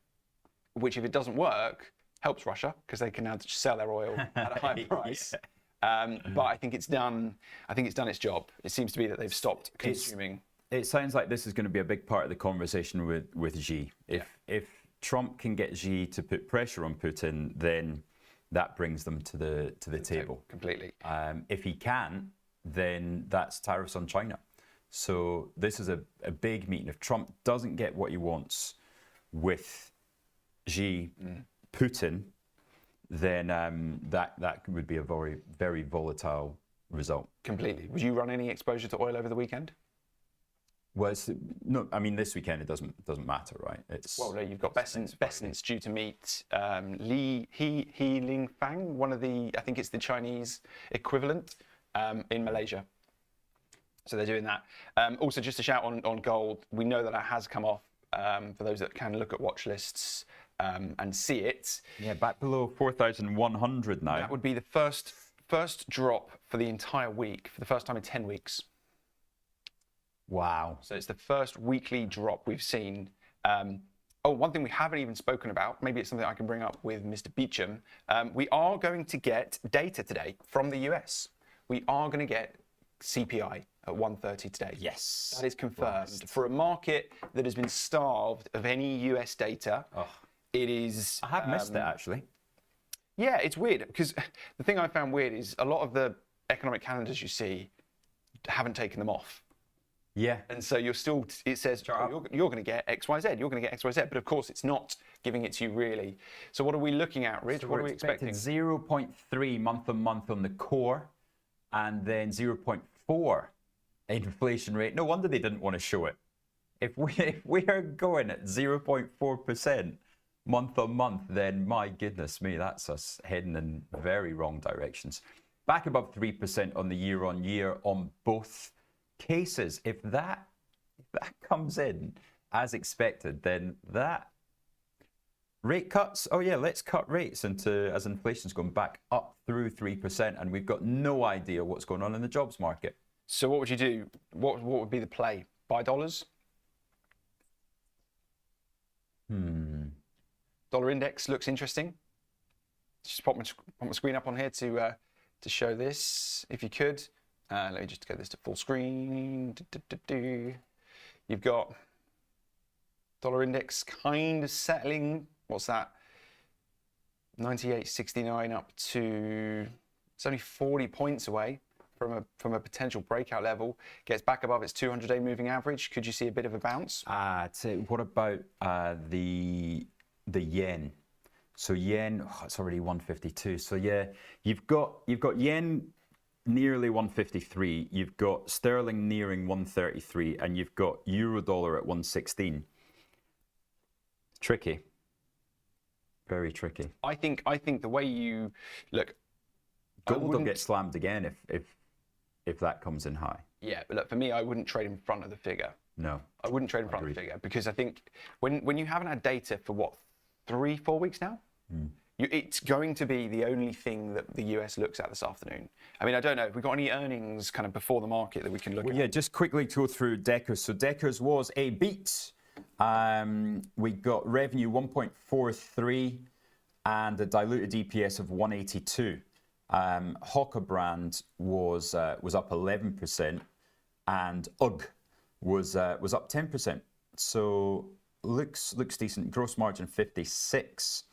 which if it doesn't work, helps Russia because they can now sell their oil at a higher price. But I think it's done. I think it's done its job. It seems to be that they've stopped consuming. It sounds like this is going to be a big part of the conversation with Xi. If Trump can get Xi to put pressure on Putin, then that brings them to the table Completely. If he can, then that's tariffs on China. So this is a big meeting. If Trump doesn't get what he wants with Xi, Putin, then that would be a very, very volatile result. Completely. Would you run any exposure to oil over the weekend? Well, no. I mean, this weekend it doesn't matter, right? Well, no, you've got Besant's due to meet He Ling Fang, one of the, I think it's the Chinese equivalent in Malaysia. So they're doing that. Also, just a shout on gold. We know that it has come off. For those that can look at watch lists and see it. Yeah, back below 4,100 now. That would be the first drop for the entire week, for the first time in 10 weeks. Wow. So it's the first weekly drop we've seen. One thing we haven't even spoken about, maybe it's something I can bring up with Mr. Beecham. We are going to get data today from the US. We are going to get CPI at 1:30 today. Yes. That is confirmed. For a market that has been starved of any US data, it is... I have missed it, actually. Yeah, it's weird, because the thing I found weird is a lot of the economic calendars you see haven't taken them off. Yeah. And so you're still, it says, you're going to get X, Y, Z, you're going to get X, Y, Z. But of course, it's not giving it to you really. So what are we looking at, Rich? So what are we expecting? 0.3 month on month on the core, and then 0.4 inflation rate. No wonder they didn't want to show it. If we are going at 0.4% month on month, then my goodness me, that's us heading in very wrong directions. Back above 3% on the year on year on both cases. If that comes in as expected, then that rate cuts, oh yeah, let's cut rates as inflation's going back up through 3%, and we've got no idea what's going on in the jobs market. So what would you do? What would be the play? Buy dollars? Dollar index looks interesting. Just pop my screen up on here to show this, if you could. Let me just get this to full screen. You've got dollar index kind of settling. What's that? 98.69 up to, it's only 40 points away from a potential breakout level. Gets back above its 200-day moving average. Could you see a bit of a bounce? What about the yen? So yen, it's already 152. So yeah, you've got yen nearly 153. You've got sterling nearing 133, and you've got euro dollar at 116. Tricky. Very tricky. I think the way you look, gold will get slammed again if that comes in high. Yeah, but look, for me, I wouldn't trade in front of the figure. No, I wouldn't trade in front of the figure, because I think when you haven't had data for what, 3-4 weeks now, it's going to be the only thing that the US looks at this afternoon. I mean, I don't know if we got any earnings kind of before the market that we can look at. Yeah, just quickly go through Deckers. So Deckers was a beat. We got revenue 1.43 and a diluted EPS of 182. Hawker brand was up 11%, and UGG was up 10%. So looks decent. Gross margin 56,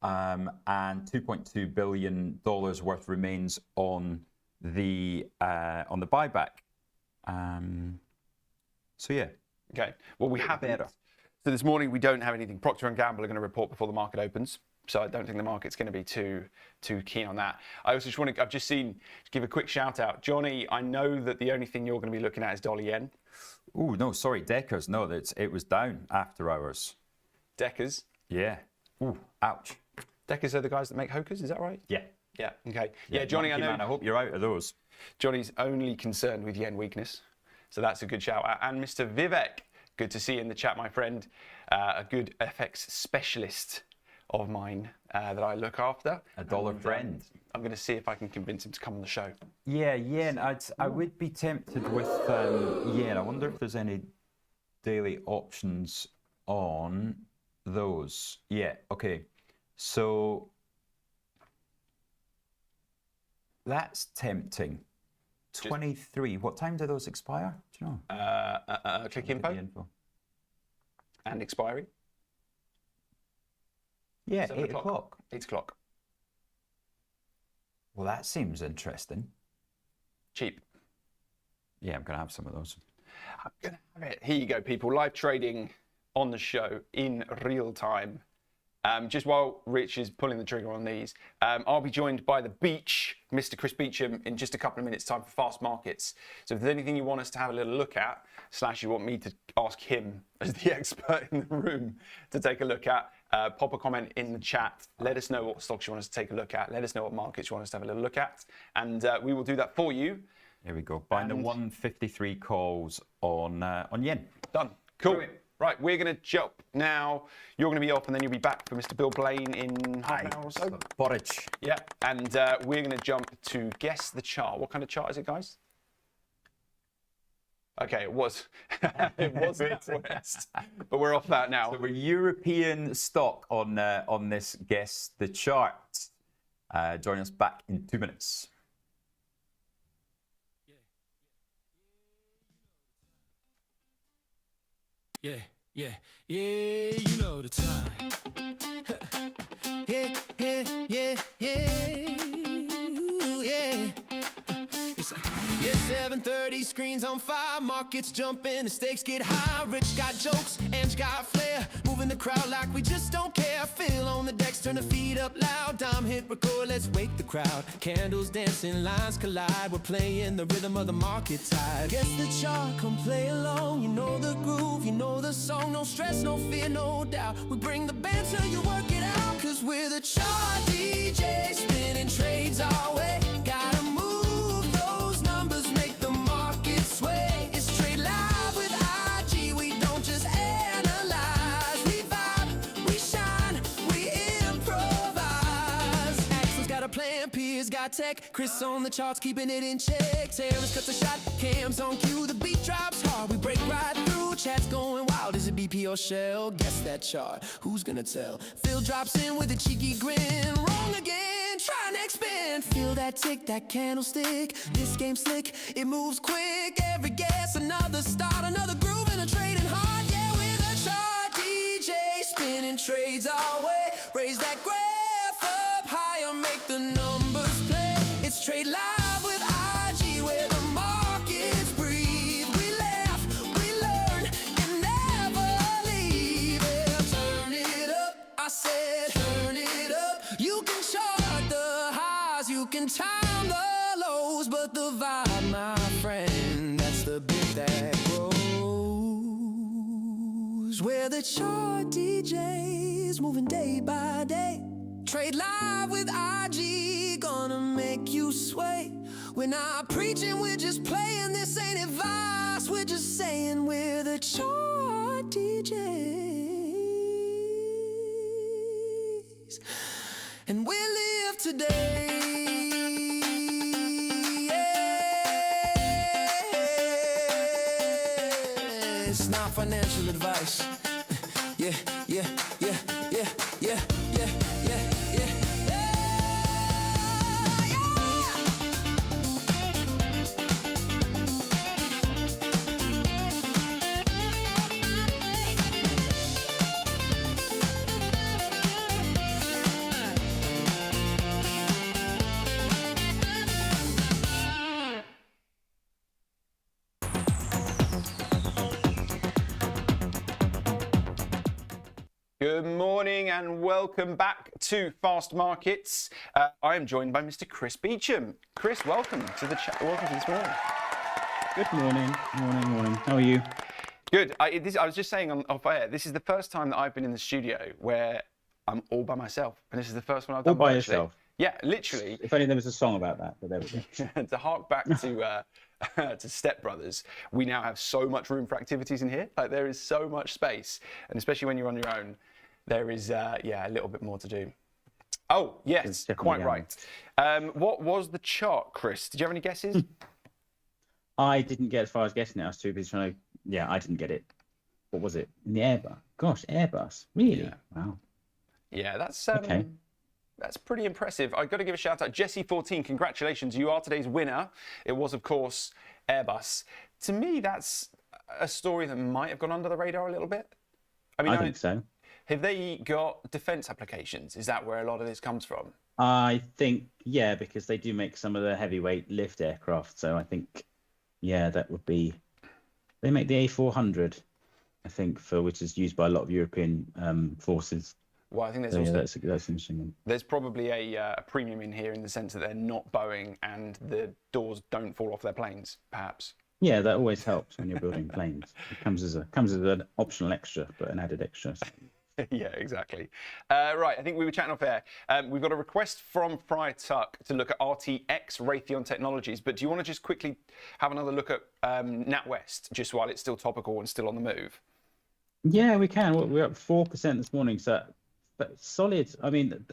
and $2.2 billion worth remains on the buyback. So yeah. Okay. Well, we have better. So this morning we don't have anything. Procter & Gamble are going to report before the market opens. So I don't think the market's going to be too keen on that. I also just want to, I've just seen, to give a quick shout out. Johnny, I know that the only thing you're going to be looking at is dollar yen. Oh, no, sorry, Deckers. No, it was down after hours. Deckers? Yeah. Ooh, ouch. Deckers are the guys that make Hokers, is that right? Yeah. Yeah, okay. Yeah, Johnny, I know. Man, I hope you're out of those. Johnny's only concerned with yen weakness. So that's a good shout out. And Mr. Vivek, good to see you in the chat, my friend. A good FX specialist of mine that I look after. A dollar friend. I'm going to see if I can convince him to come on the show. Yeah, yen. I would be tempted with yen. I wonder if there's any daily options on those. Yeah, okay. So that's tempting. 23. What time do those expire? Do you know? Click info. And expiry? Yeah, 8 o'clock. 8 o'clock. Well, that seems interesting. Cheap. Yeah, I'm going to have some of those. I'm going to have it. Here you go, people. Live trading on the show in real time. Just while Rich is pulling the trigger on these, I'll be joined by the Beach, Mr. Chris Beecham, in just a couple of minutes' time for Fast Markets. So if there's anything you want us to have a little look at, / you want me to ask him as the expert in the room to take a look at, pop a comment in the chat. Let us know what stocks you want us to take a look at. Let us know what markets you want us to have a little look at. And we will do that for you. Here we go. Buying the 153 calls on yen. Done. Cool. Brilliant. Right, we're going to jump now. You're going to be off, and then you'll be back for Mr. Bill Blaine in half an hour or so. Porridge. Yeah, and we're going to jump to guess the chart. What kind of chart is it, guys? Okay, it was. It was NatWest, but we're off that now. So we're European stock on this guess the chart. Join us back in 2 minutes. Yeah, yeah, yeah, you know the time. Yeah, yeah, yeah, yeah, ooh, yeah. It's like, yeah, 7:30, screens on fire, markets jumping, the stakes get high. Rich got jokes, Ange got flair, moving the crowd like we just don't care. Phil on the decks, turn the feet up loud. Dom hit record, let's wake the crowd. Candles dancing, lines collide. We're playing the rhythm of the market tide. Guess the chart, come play along. You know the groove, you know the song. No stress, no fear, no doubt. We bring the band till you work it out. Cause we're the chart DJ, spinning trades our way. Gotta move those numbers, make the market sway. It's Trade Live with IG, we don't just analyze. We vibe, we shine, we improvise. Axel's got a plan, Piers got tech. Chris on the charts, keeping it in check. Terrence cuts a shot, Cam's on cue. The beat drops hard, we break right through. Chat's going wild, is it BP or Shell? Guess that chart, who's gonna tell? Phil drops in with a cheeky grin. Wrong again, try next spin. Feel that tick, that candlestick. This game slick, it moves quick. Every guess, another start, another groove, and a trading hard. Yeah, we're the chart DJ, spinning trades our way. Raise that graph up higher, make the numbers play. It's Trade Live with IG, where the markets breathe. We laugh, we learn, and never leave it. Turn it up, I said, turn it up. You can chart the highs, you can time the lows, but the vibe, my friend, that's the bit that grows. Where the chart DJs moving day by day. Trade Live with IG, gonna make you sway. We're not preaching, we're just playing. This ain't advice, we're just saying we're the chart DJs. And we live today. Yeah. It's not financial advice. Yeah, yeah, yeah, yeah, yeah, yeah, yeah, yeah. Good morning and welcome back to Fast Markets. I am joined by Mr. Chris Beecham. Chris, welcome to the chat. Welcome to this morning. Good morning, morning. How are you? Good. I was just saying off air, this is the first time that I've been in the studio where I'm all by myself. And this is the first one I've done All by virtually. yourself? Yeah, literally. If only there was a song about that, but there we go. To hark back to Step Brothers, we now have so much room for activities in here. Like there is so much space, and especially when you're on your own, there is, a little bit more to do. Oh, yes, definitely quite down. right. What was the chart, Chris? Did you have any guesses? I didn't get as far as guessing it. I was too busy trying to. Yeah, I didn't get it. What was it? In the Airbus. Gosh, Airbus. Really? Yeah. Wow. Yeah, that's Okay. That's pretty impressive. I've got to give a shout out. Jesse14, congratulations. You are today's winner. It was, of course, Airbus. To me, that's a story that might have gone under the radar a little bit. I think so. Have they got defence applications? Is that where a lot of this comes from? I think, yeah, because they do make some of the heavyweight lift aircraft. So I think, yeah, that would be. They make the A400, I think, which is used by a lot of European forces. Well, I think there's So, yeah, also that's interesting. there's probably a premium in here in the sense that they're not Boeing and the doors don't fall off their planes, perhaps. Yeah, that always helps when you're building planes. It comes as an optional extra, but an added extra. Yeah, exactly. Right, I think we were chatting off air. We've got a request from Friar Tuck to look at RTX Raytheon Technologies, but do you want to just quickly have another look at NatWest, just while it's still topical and still on the move? Yeah, we can. We're up 4% this morning, so but solid. I mean,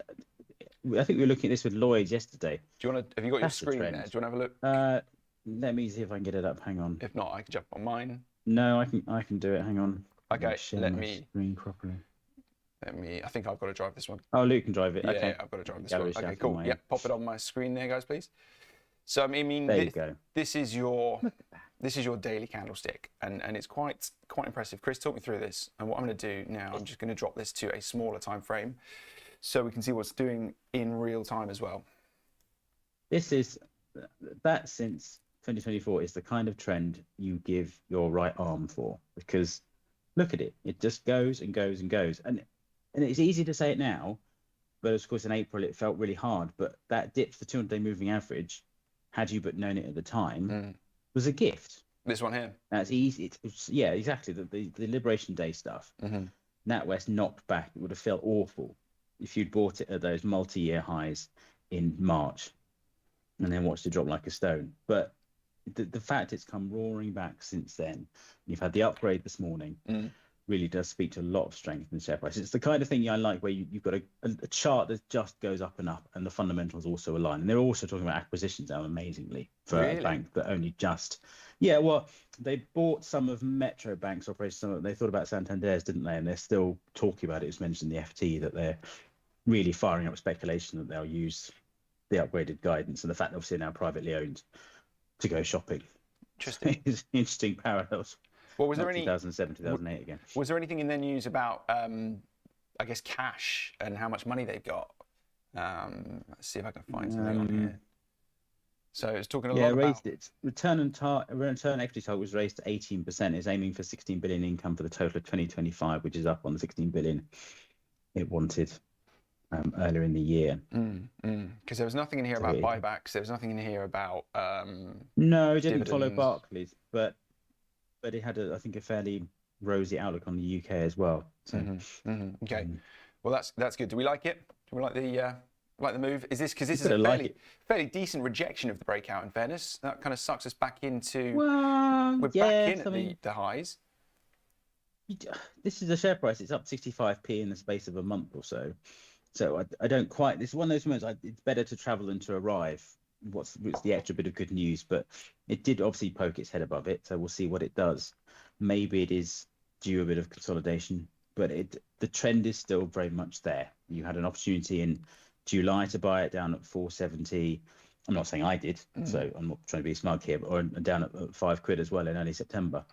I think we were looking at this with Lloyd's yesterday. Do you want to? Have you got That's the your screen trend. there? Do you want to have a look? Let me see if I can get it up. Hang on. If not, I can jump on mine. No, I can do it. Hang on. Okay, Share let my me. screen properly. I think I've got to drive this one. Oh, Luke can drive it. Yeah, Okay. I've got to drive this Gallery one. Okay, shot cool. on my Yeah, end. pop it on my screen there, guys, please. So I mean, There you go. this is your daily candlestick, and it's quite impressive. Chris, talk me through this. And what I'm going to do now, I'm just going to drop this to a smaller time frame, so we can see what's doing in real time as well. This is that since 2024 is the kind of trend you give your right arm for, because look at it. It just goes and goes and goes. And it's easy to say it now, but of course in April it felt really hard. But that dip for 200-day moving average, had you but known it at the time, was a gift. This one here. That's easy. Yeah, exactly. The Liberation Day stuff. NatWest knocked back. It would have felt awful if you'd bought it at those multi-year highs in March and then watched it drop like a stone. But the fact it's come roaring back since then, you've had the upgrade this morning, really does speak to a lot of strength in the share price. It's the kind of thing I like, where you've got a chart that just goes up and up, and the fundamentals also align. And they're also talking about acquisitions now, amazingly, for a bank that only just. Yeah, well, they bought some of Metro Bank's operations. They thought about Santander's, didn't they? And they're still talking about it. It's mentioned in the FT that they're really firing up speculation that they'll use the upgraded guidance and the fact that obviously they're now privately owned to go shopping. Interesting. It's interesting parallels. Well, was there 2007, 2008 again. Was there anything in their news about, I guess, cash and how much money they've got? Let's see if I can find something on here. So it's talking a lot about. Raised its return equity target was raised to 18%. It's aiming for 16 billion income for the total of 2025, which is up on the 16 billion it wanted earlier in the year. Because there was nothing in here about buybacks. There was nothing in here about. No, it didn't follow dividends. Barclays, but it had, I think, a fairly rosy outlook on the UK as well. So, Okay, well that's good. Do we like it? Do we like the move? Is this because this is a fairly decent rejection of the breakout? In fairness, that kind of sucks us back into. Well, we're back in at the highs. This is the share price. It's up 65p in the space of a month or so. So I don't quite. This is one of those moments. It's better to travel than to arrive. What's the extra bit of good news? But it did obviously poke its head above it. So we'll see what it does. Maybe it is due a bit of consolidation, but the trend is still very much there. You had an opportunity in July to buy it down at 470. I'm not saying I did, so I'm not trying to be smug here, but or down at £5 as well in early September.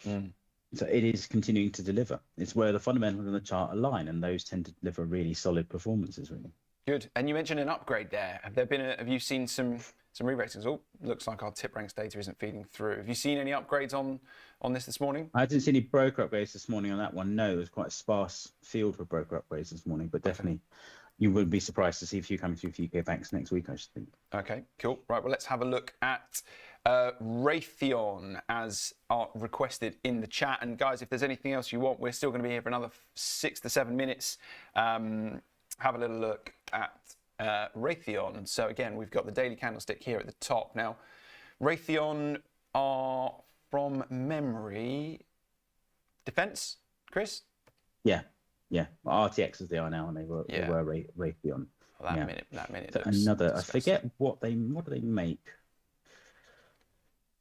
So it is continuing to deliver. It's where the fundamentals on the chart align, and those tend to deliver really solid performances, really. Good. And you mentioned an upgrade there. Have you seen some re-ratings? Oh, looks like our tip ranks data isn't feeding through. Have you seen any upgrades on this morning? I didn't see any broker upgrades this morning on that one. No, there was quite a sparse field for broker upgrades this morning, but definitely you wouldn't be surprised to see a few coming through for UK banks next week, I should think. Okay, cool. Right, well, let's have a look at Raytheon as requested in the chat. And guys, if there's anything else you want, we're still going to be here for another 6 to 7 minutes. Have a little look at Raytheon. So again, we've got the daily candlestick here at the top. Now, Raytheon are, from memory, defense, Chris? Yeah. Yeah, well, RTX as they are now, and they were Raytheon. Well, Yeah. that minute So looks another, I disgusting. forget what do they make.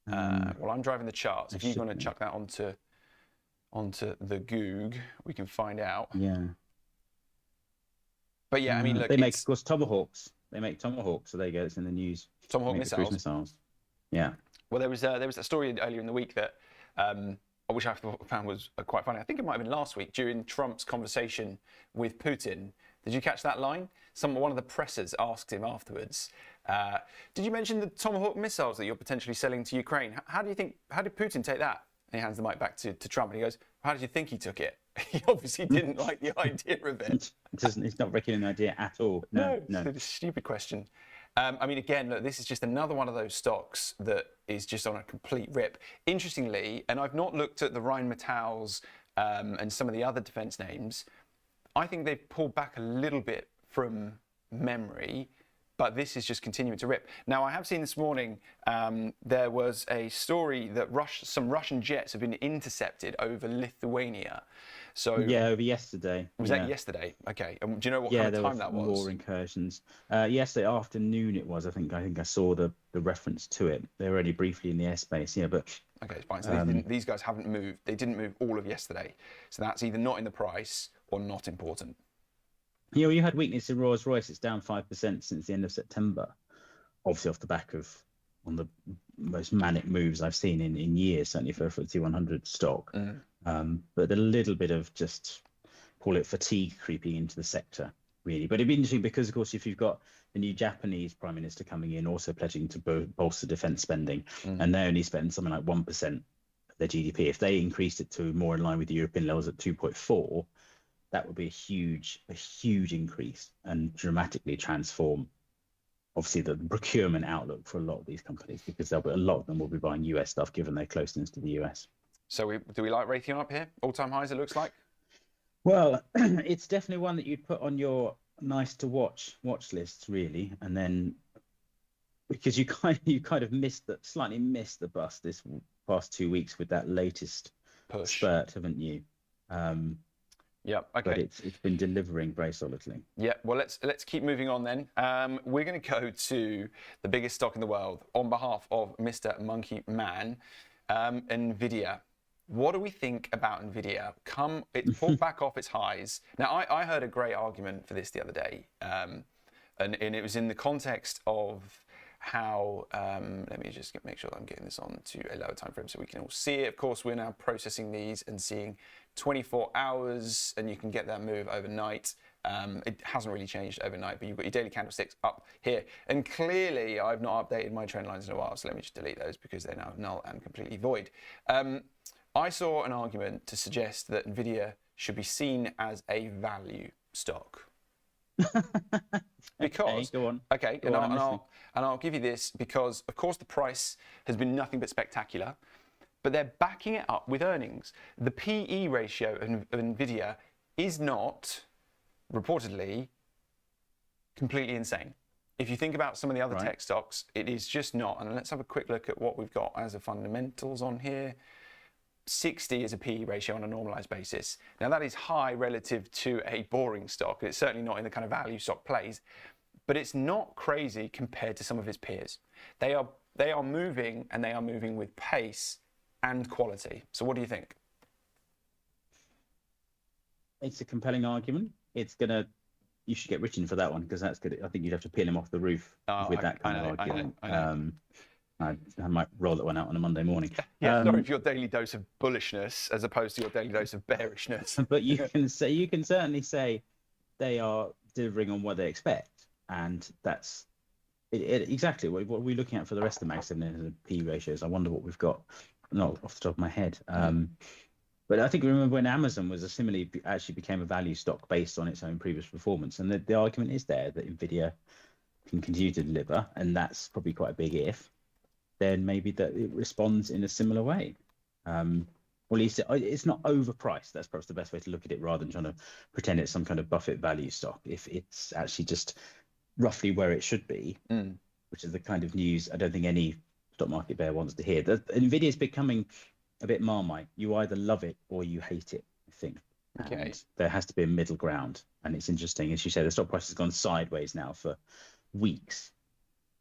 Well, I'm driving the charts. If you should want to know. chuck that onto the Goog, we can find out. Yeah. But yeah, I mean, look, they make, of course, Tomahawks. They make Tomahawks, so there you go. It's in the news. Tomahawk They make the cruise missiles. Yeah. Well, there was that story earlier in the week that which I found was quite funny. I think it might have been last week during Trump's conversation with Putin. Did you catch that line? One of the pressers asked him afterwards, did you mention the Tomahawk missiles that you're potentially selling to Ukraine? How did Putin take that? And he hands the mic back to Trump and he goes, how did you think he took it? He obviously didn't like the idea of it. It's not reckoning the idea at all. No. It's a stupid question. I mean, again, look, this is just another one of those stocks that is just on a complete rip. Interestingly, and I've not looked at the Rheinmetalls and some of the other defence names, I think they've pulled back a little bit from memory, but this is just continuing to rip. Now, I have seen this morning there was a story that some Russian jets have been intercepted over Lithuania. So yeah, over yesterday. Was that yesterday? Okay. And do you know what kind of time that was? Yeah, there were more incursions. Yesterday afternoon it was. I think I saw the reference to it. They were already briefly in the airspace. Yeah, but okay, it's fine. So these guys haven't moved. They didn't move all of yesterday. So that's either not in the price or not important. Yeah, well, you had weakness in Rolls-Royce. It's down 5% since the end of September. Obviously off the back of one of the most manic moves I've seen in years, certainly for a FTSE 100 stock. But a little bit of just, call it fatigue creeping into the sector, really. But it'd be interesting because, of course, if you've got the new Japanese Prime Minister coming in, also pledging to bolster defence spending, and they only spend something like 1% of their GDP. If they increased it to more in line with the European levels at 2.4, that would be a huge increase and dramatically transform, obviously, the procurement outlook for a lot of these companies, because a lot of them will be buying US stuff given their closeness to the US. So do we like Raytheon up here? All-time highs, it looks like? Well, it's definitely one that you'd put on your nice to watch lists, really, and then because you kind of slightly missed the bus this past 2 weeks with that latest push spurt, haven't you? Yeah. Okay. But it's been delivering very solidly. Yeah. Well, let's keep moving on then. We're going to go to the biggest stock in the world on behalf of Mr. Monkey Man, Nvidia. What do we think about Nvidia? It pulled back off its highs. Now, I heard a great argument for this the other day, and it was in the context of how. Let me just make sure that I'm getting this on to a lower time frame so we can all see it. Of course, we're now processing these and seeing 24 hours, and you can get that move overnight. It hasn't really changed overnight, but you've got your daily candlesticks up here. And clearly, I've not updated my trend lines in a while, so let me just delete those because they're now null and completely void. I saw an argument to suggest that Nvidia should be seen as a value stock. Because, go on. Okay, and I'll give you this because, of course, the price has been nothing but spectacular, but they're backing it up with earnings. The PE ratio of Nvidia is not, reportedly, completely insane. If you think about some of the other tech stocks, it is just not. And let's have a quick look at what we've got as a fundamentals on here. 60 is a PE ratio on a normalized basis. Now that is high relative to a boring stock. It's certainly not in the kind of value stock plays, but it's not crazy compared to some of its peers. They are moving, and they are moving with pace and quality. So what do you think? It's a compelling argument. You should get Richard for that one because that's good. I think you'd have to peel him off the roof with that kind of argument. I know. I might roll that one out on a Monday morning. Yeah, sorry for your daily dose of bullishness as opposed to your daily dose of bearishness. But you can certainly say they are delivering on what they expect, and that's exactly what we're looking at for the rest of the Mag 7 and P ratios. I wonder what we've got, not off the top of my head. But I think remember when Amazon actually became a value stock based on its own previous performance, and the argument is there that Nvidia can continue to deliver, and that's probably quite a big if. Then maybe that it responds in a similar way. Or at least it's not overpriced. That's perhaps the best way to look at it, rather than trying to pretend it's some kind of Buffett value stock. If it's actually just roughly where it should be, which is the kind of news I don't think any stock market bear wants to hear. Nvidia is becoming a bit Marmite. You either love it or you hate it, I think. Okay. And there has to be a middle ground. And it's interesting, as you said, the stock price has gone sideways now for weeks,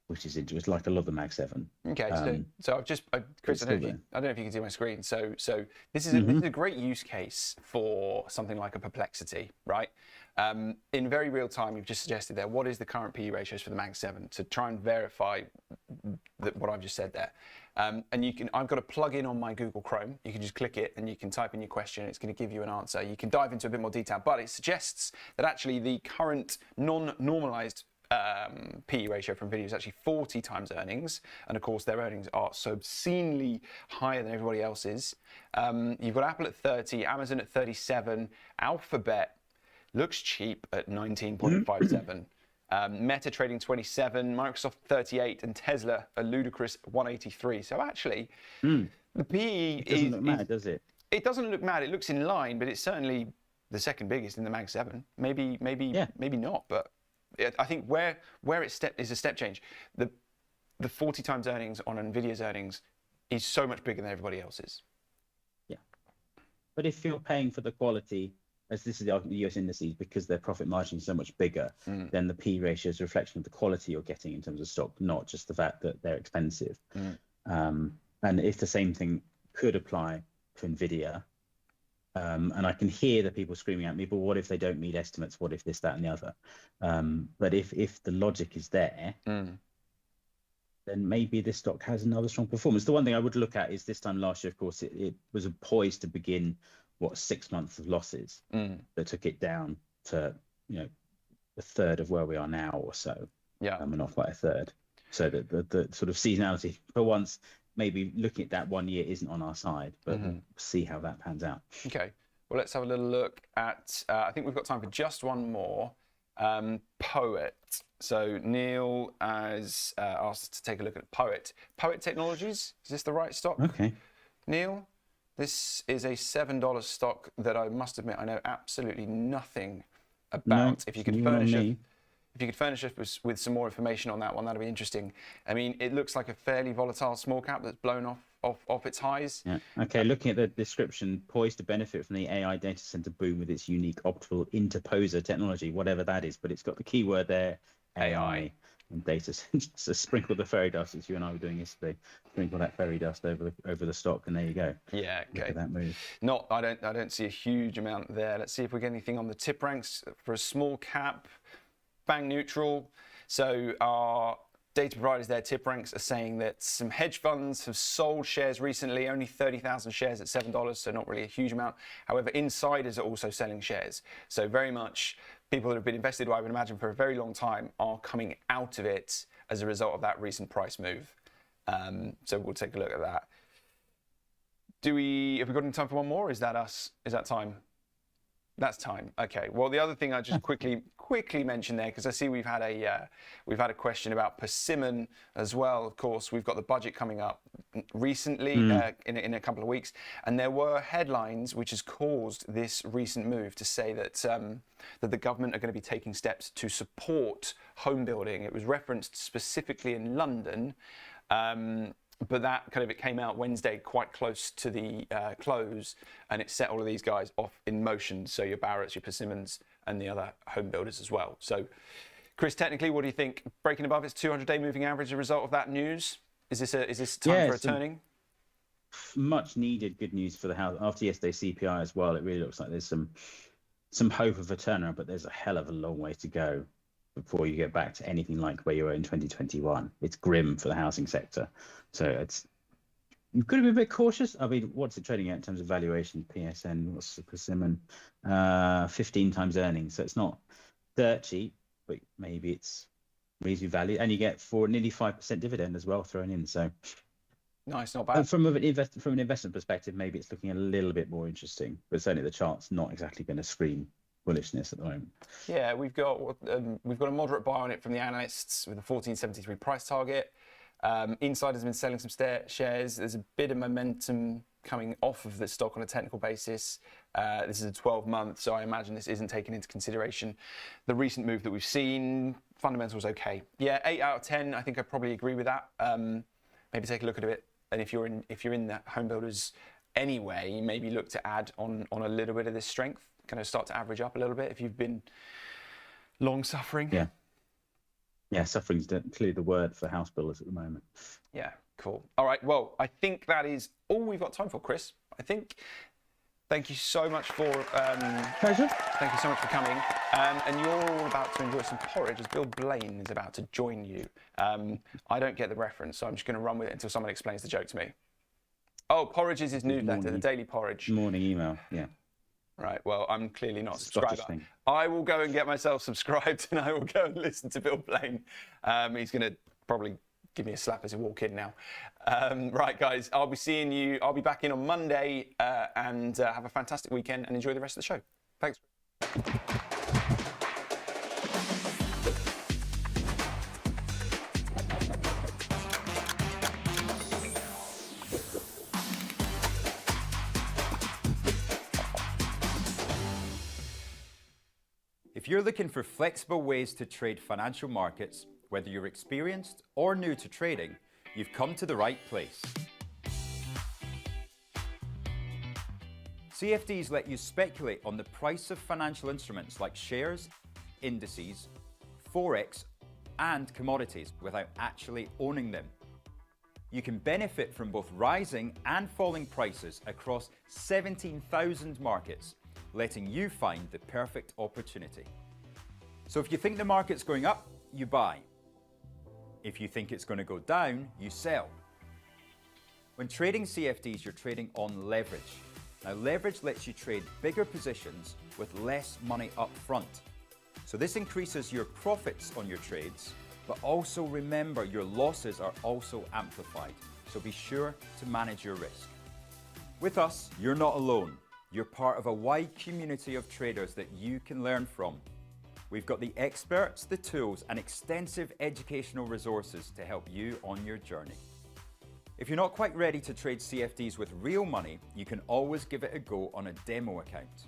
which is interesting. It's like a lot of the Mag 7. Okay, so I've just, Chris, it's I don't still know if you can see my screen. So this is Mm-hmm. this is a great use case for something like a Perplexity, right? In very real time, you've just suggested there, what is the current PE ratios for the Mag 7 to try and verify what I've just said there. And I've got a plug-in on my Google Chrome. You can just click it and you can type in your question. It's going to give you an answer. You can dive into a bit more detail, but it suggests that actually the current non-normalized PE ratio from Nvidia is actually 40 times earnings, and of course their earnings are so obscenely higher than everybody else's. You've got Apple at 30, Amazon at 37, Alphabet looks cheap at 19.57. Meta trading 27, Microsoft 38, and Tesla a ludicrous 183. So actually, the PE It doesn't look mad, does it? It doesn't look mad. It looks in line, but it's certainly the second biggest in the Mag 7. Maybe not. But I think where it is a step change. The 40 times earnings on Nvidia's earnings is so much bigger than everybody else's. Yeah. But if you're paying for the quality, as this is the argument of the US indices, because their profit margin is so much bigger, then the P ratio is a reflection of the quality you're getting in terms of stock, not just the fact that they're expensive. And if the same thing could apply to Nvidia, and I can hear the people screaming at me, but what if they don't meet estimates? What if this, that, and the other? But if the logic is there, then maybe this stock has another strong performance. The one thing I would look at is this time last year, of course, it was poised to begin 6 months of losses that took it down to a third of where we are now or so. Yeah, and not quite a third. So the sort of seasonality for once, maybe looking at that 1 year isn't on our side, but we'll see how that pans out. Okay, well, let's have a little look at, I think we've got time for just one more. Poet. So Neil has asked to take a look at Poet. Poet Technologies, is this the right stock? Okay. Neil, this is a $7 stock that I must admit I know absolutely nothing about. No, if you could furnish us with some more information on that one, that'd be interesting. I mean, it looks like a fairly volatile small cap that's blown off its highs. Yeah. Okay. Looking at the description, poised to benefit from the AI data center boom with its unique optical interposer technology, whatever that is, but it's got the keyword there, AI. And data centers. So sprinkle the fairy dust, as you and I were doing yesterday. Sprinkle that fairy dust over the stock, and there you go. Yeah, okay. Look at that move. I don't see a huge amount there. Let's see if we get anything on the tip ranks for a small cap. Bang neutral. So our data providers there, tip ranks, are saying that some hedge funds have sold shares recently, only 30,000 shares at $7, so not really a huge amount. However, insiders are also selling shares. So very much people that have been invested, I would imagine, for a very long time are coming out of it as a result of that recent price move. So we'll take a look at that. Have we got any time for one more? Or is that us? Is that time? That's time. Okay. Well, the other thing I just quickly mention there, because I see we've had a question about Persimmon as well. Of course, we've got the budget coming up recently in a couple of weeks, and there were headlines which has caused this recent move to say that that the government are going to be taking steps to support home building. It was referenced specifically in London. But that it came out Wednesday, quite close to the close, and it set all of these guys off in motion. So your Barratts, your Persimmons, and the other home builders as well. So, Chris, technically, what do you think? Breaking above its 200-day moving average as a result of that news? Is this time for a turning? Much needed good news for the house after yesterday's CPI as well. It really looks like there's some hope of a turnaround, but there's a hell of a long way to go before you get back to anything like where you were in 2021. It's grim for the housing sector. So you've got to be a bit cautious. I mean, what's it trading at in terms of valuation? PSN, what's the Persimmon? 15 times earnings. So it's not dirt cheap, but maybe it's reasonably valued. And you get for nearly 5% dividend as well thrown in. So nice, not bad. From an investment perspective, maybe it's looking a little bit more interesting, but certainly the chart's not exactly going to scream bullishness at the moment. Yeah, we've got a moderate buy on it from the analysts with a 1473 price target. Insiders have been selling some shares. There's a bit of momentum coming off of the stock on a technical basis. This is a 12-month, so I imagine this isn't taken into consideration. The recent move that we've seen, fundamentals okay. Yeah, 8 out of 10. I think I probably agree with that. Maybe take a look at it, and if you're in the home builders anyway, maybe look to add on a little bit of this strength. going to start to average up a little bit if you've been long suffering. Yeah, suffering's clearly the word for house builders at the moment. Yeah, cool. All right, well, I think that is all we've got time for, Chris. I think. Thank you so much for Pleasure. Thank you so much for coming. And you're all about to enjoy some porridge as Bill Blaine is about to join you. I don't get the reference, so I'm just going to run with it until someone explains the joke to me. Oh, porridge is his newsletter, the Daily Porridge. Morning email, yeah. Right, well, I'm clearly not a Scottish subscriber. thing. I will go and get myself subscribed and I will go and listen to Bill Blaine. He's going to probably give me a slap as I walk in now. Right, guys, I'll be seeing you. I'll be back in on Monday and have a fantastic weekend and enjoy the rest of the show. Thanks. If you're looking for flexible ways to trade financial markets, whether you're experienced or new to trading, you've come to the right place. CFDs let you speculate on the price of financial instruments like shares, indices, forex, and commodities without actually owning them. You can benefit from both rising and falling prices across 17,000 markets, letting you find the perfect opportunity. So if you think the market's going up, you buy. If you think it's going to go down, you sell. When trading CFDs, you're trading on leverage. Now, leverage lets you trade bigger positions with less money up front. So this increases your profits on your trades, but also remember your losses are also amplified. So be sure to manage your risk. With us, you're not alone. You're part of a wide community of traders that you can learn from. We've got the experts, the tools, and extensive educational resources to help you on your journey. If you're not quite ready to trade CFDs with real money, you can always give it a go on a demo account.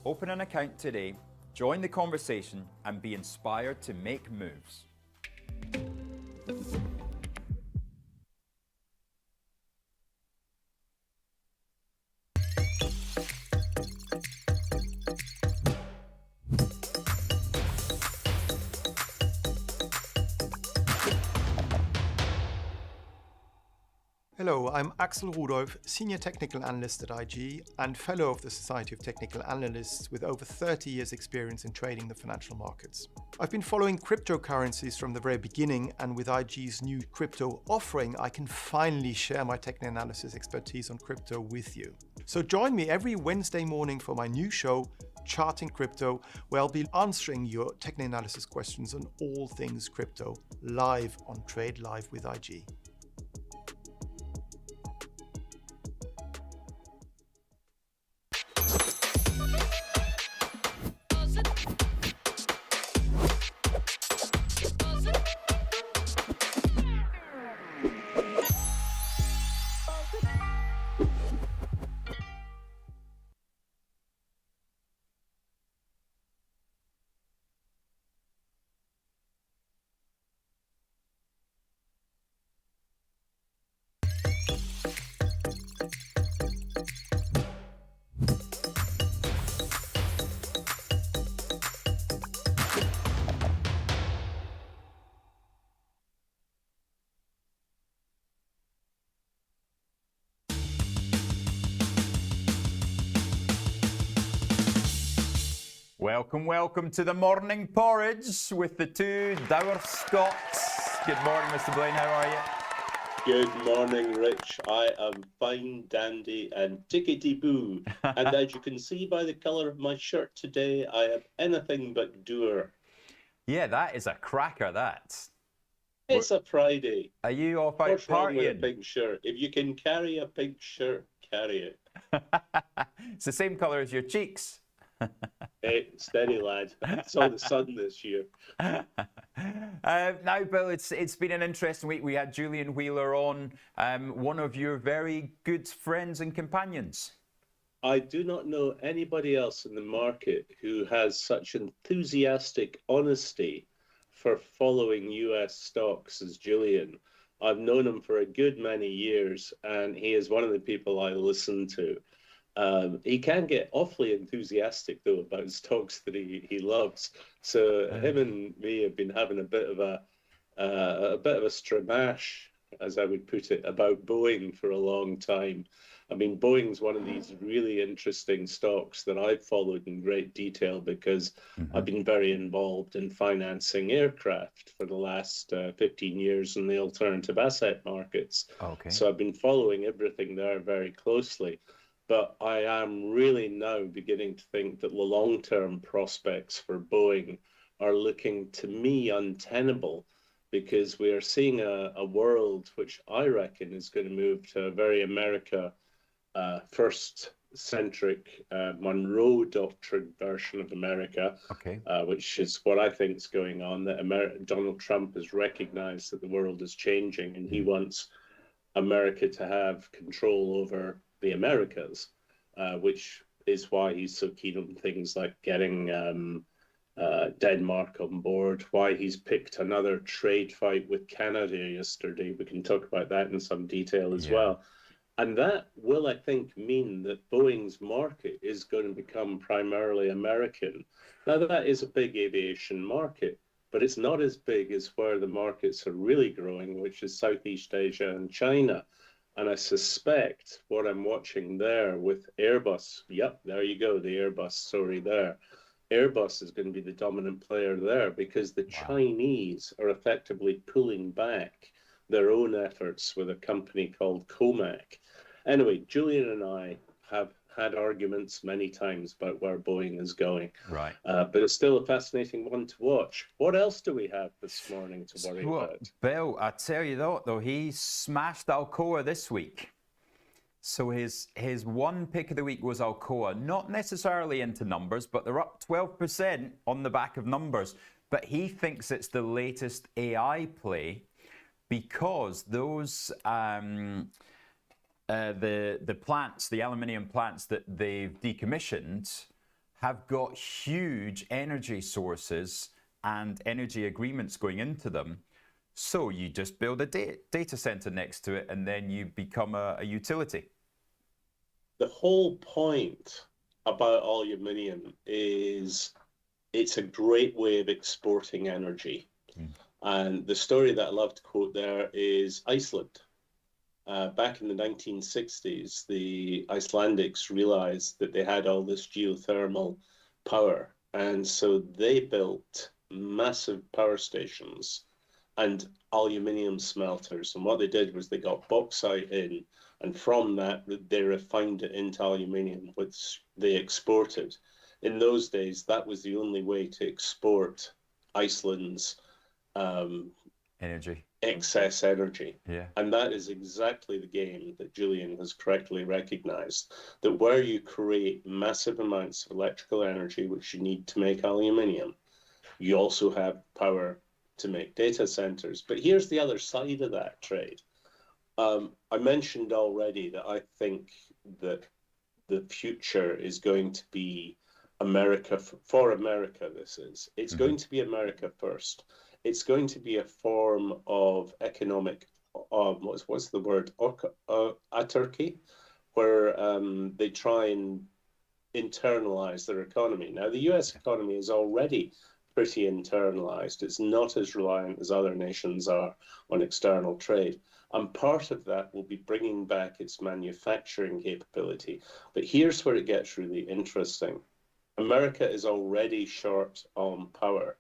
Open an account today, join the conversation, and be inspired to make moves. Hello, I'm Axel Rudolph, Senior Technical Analyst at IG and Fellow of the Society of Technical Analysts with over 30 years experience in trading the financial markets. I've been following cryptocurrencies from the very beginning, and with IG's new crypto offering, I can finally share my technical analysis expertise on crypto with you. So join me every Wednesday morning for my new show, Charting Crypto, where I'll be answering your technical analysis questions on all things crypto, live on Trade Live with IG. Welcome to the morning porridge with the two dour Scots. Good morning, Mr. Blaine, how are you? Good morning, Rich. I am fine, dandy, and tickety-boo. And as you can see by the colour of my shirt today, I am anything but dour. Yeah, that is a cracker, that. It's a Friday. Are you off out What's wrong with a partying? pink shirt? If you can carry a pink shirt, carry it. It's the same colour as your cheeks. Hey, steady, lad. I saw the sun this year. Now, Bill, it's been an interesting week. We had Julian Wheeler on, one of your very good friends and companions. I do not know anybody else in the market who has such enthusiastic honesty for following US stocks as Julian. I've known him for a good many years, and he is one of the people I listen to. He can get awfully enthusiastic though about stocks that he loves. So him and me have been having a bit of a stramash, as I would put it, about Boeing for a long time. I mean, Boeing's one of these really interesting stocks that I've followed in great detail because I've been very involved in financing aircraft for the last 15 years in the alternative asset markets. Okay. So I've been following everything there very closely. But I am really now beginning to think that the long-term prospects for Boeing are looking, to me, untenable, because we are seeing a world which I reckon is going to move to a very America first centric Monroe Doctrine version of America, Okay. which is what I think is going on, that Donald Trump has recognized that the world is changing and he wants America to have control over the Americas, which is why he's so keen on things like getting Denmark on board, why he's picked another trade fight with Canada yesterday. We can talk about that in some detail as well. And that will, I think, mean that Boeing's market is going to become primarily American. Now, that is a big aviation market, but it's not as big as where the markets are really growing, which is Southeast Asia and China. And I suspect what I'm watching there with Airbus, yep, there you go, the Airbus story there. Airbus is going to be the dominant player there because the Chinese are effectively pulling back their own efforts with a company called Comac. Anyway, Julian and I have had arguments many times about where Boeing is going. Right. But it's still a fascinating one to watch. What else do we have this morning to worry about? Bill, I tell you though, he smashed Alcoa this week. So his one pick of the week was Alcoa, not necessarily into numbers, but they're up 12% on the back of numbers. But he thinks it's the latest AI play because those the plants, the aluminium plants that they've decommissioned, have got huge energy sources and energy agreements going into them. So you just build a data center next to it, and then you become a utility. The whole point about aluminium is it's a great way of exporting energy. And the story that I love to quote there is Iceland. Back in the 1960s, the Icelandics realized that they had all this geothermal power. And so they built massive power stations and aluminium smelters. And what they did was they got bauxite in, and from that, they refined it into aluminium, which they exported. In those days, that was the only way to export Iceland's energy. Excess energy. Yeah. And that is exactly the game that Julian has correctly recognized, that where you create massive amounts of electrical energy, which you need to make aluminium, you also have power to make data centers. But here's the other side of that trade. I mentioned already that I think that the future is going to be America for America. It's going to be America first. It's going to be a form of economic, what's the word, autarky, where they try and internalize their economy. Now, the US economy is already pretty internalized. It's not as reliant as other nations are on external trade. And part of that will be bringing back its manufacturing capability. But here's where it gets really interesting. America is already short on power.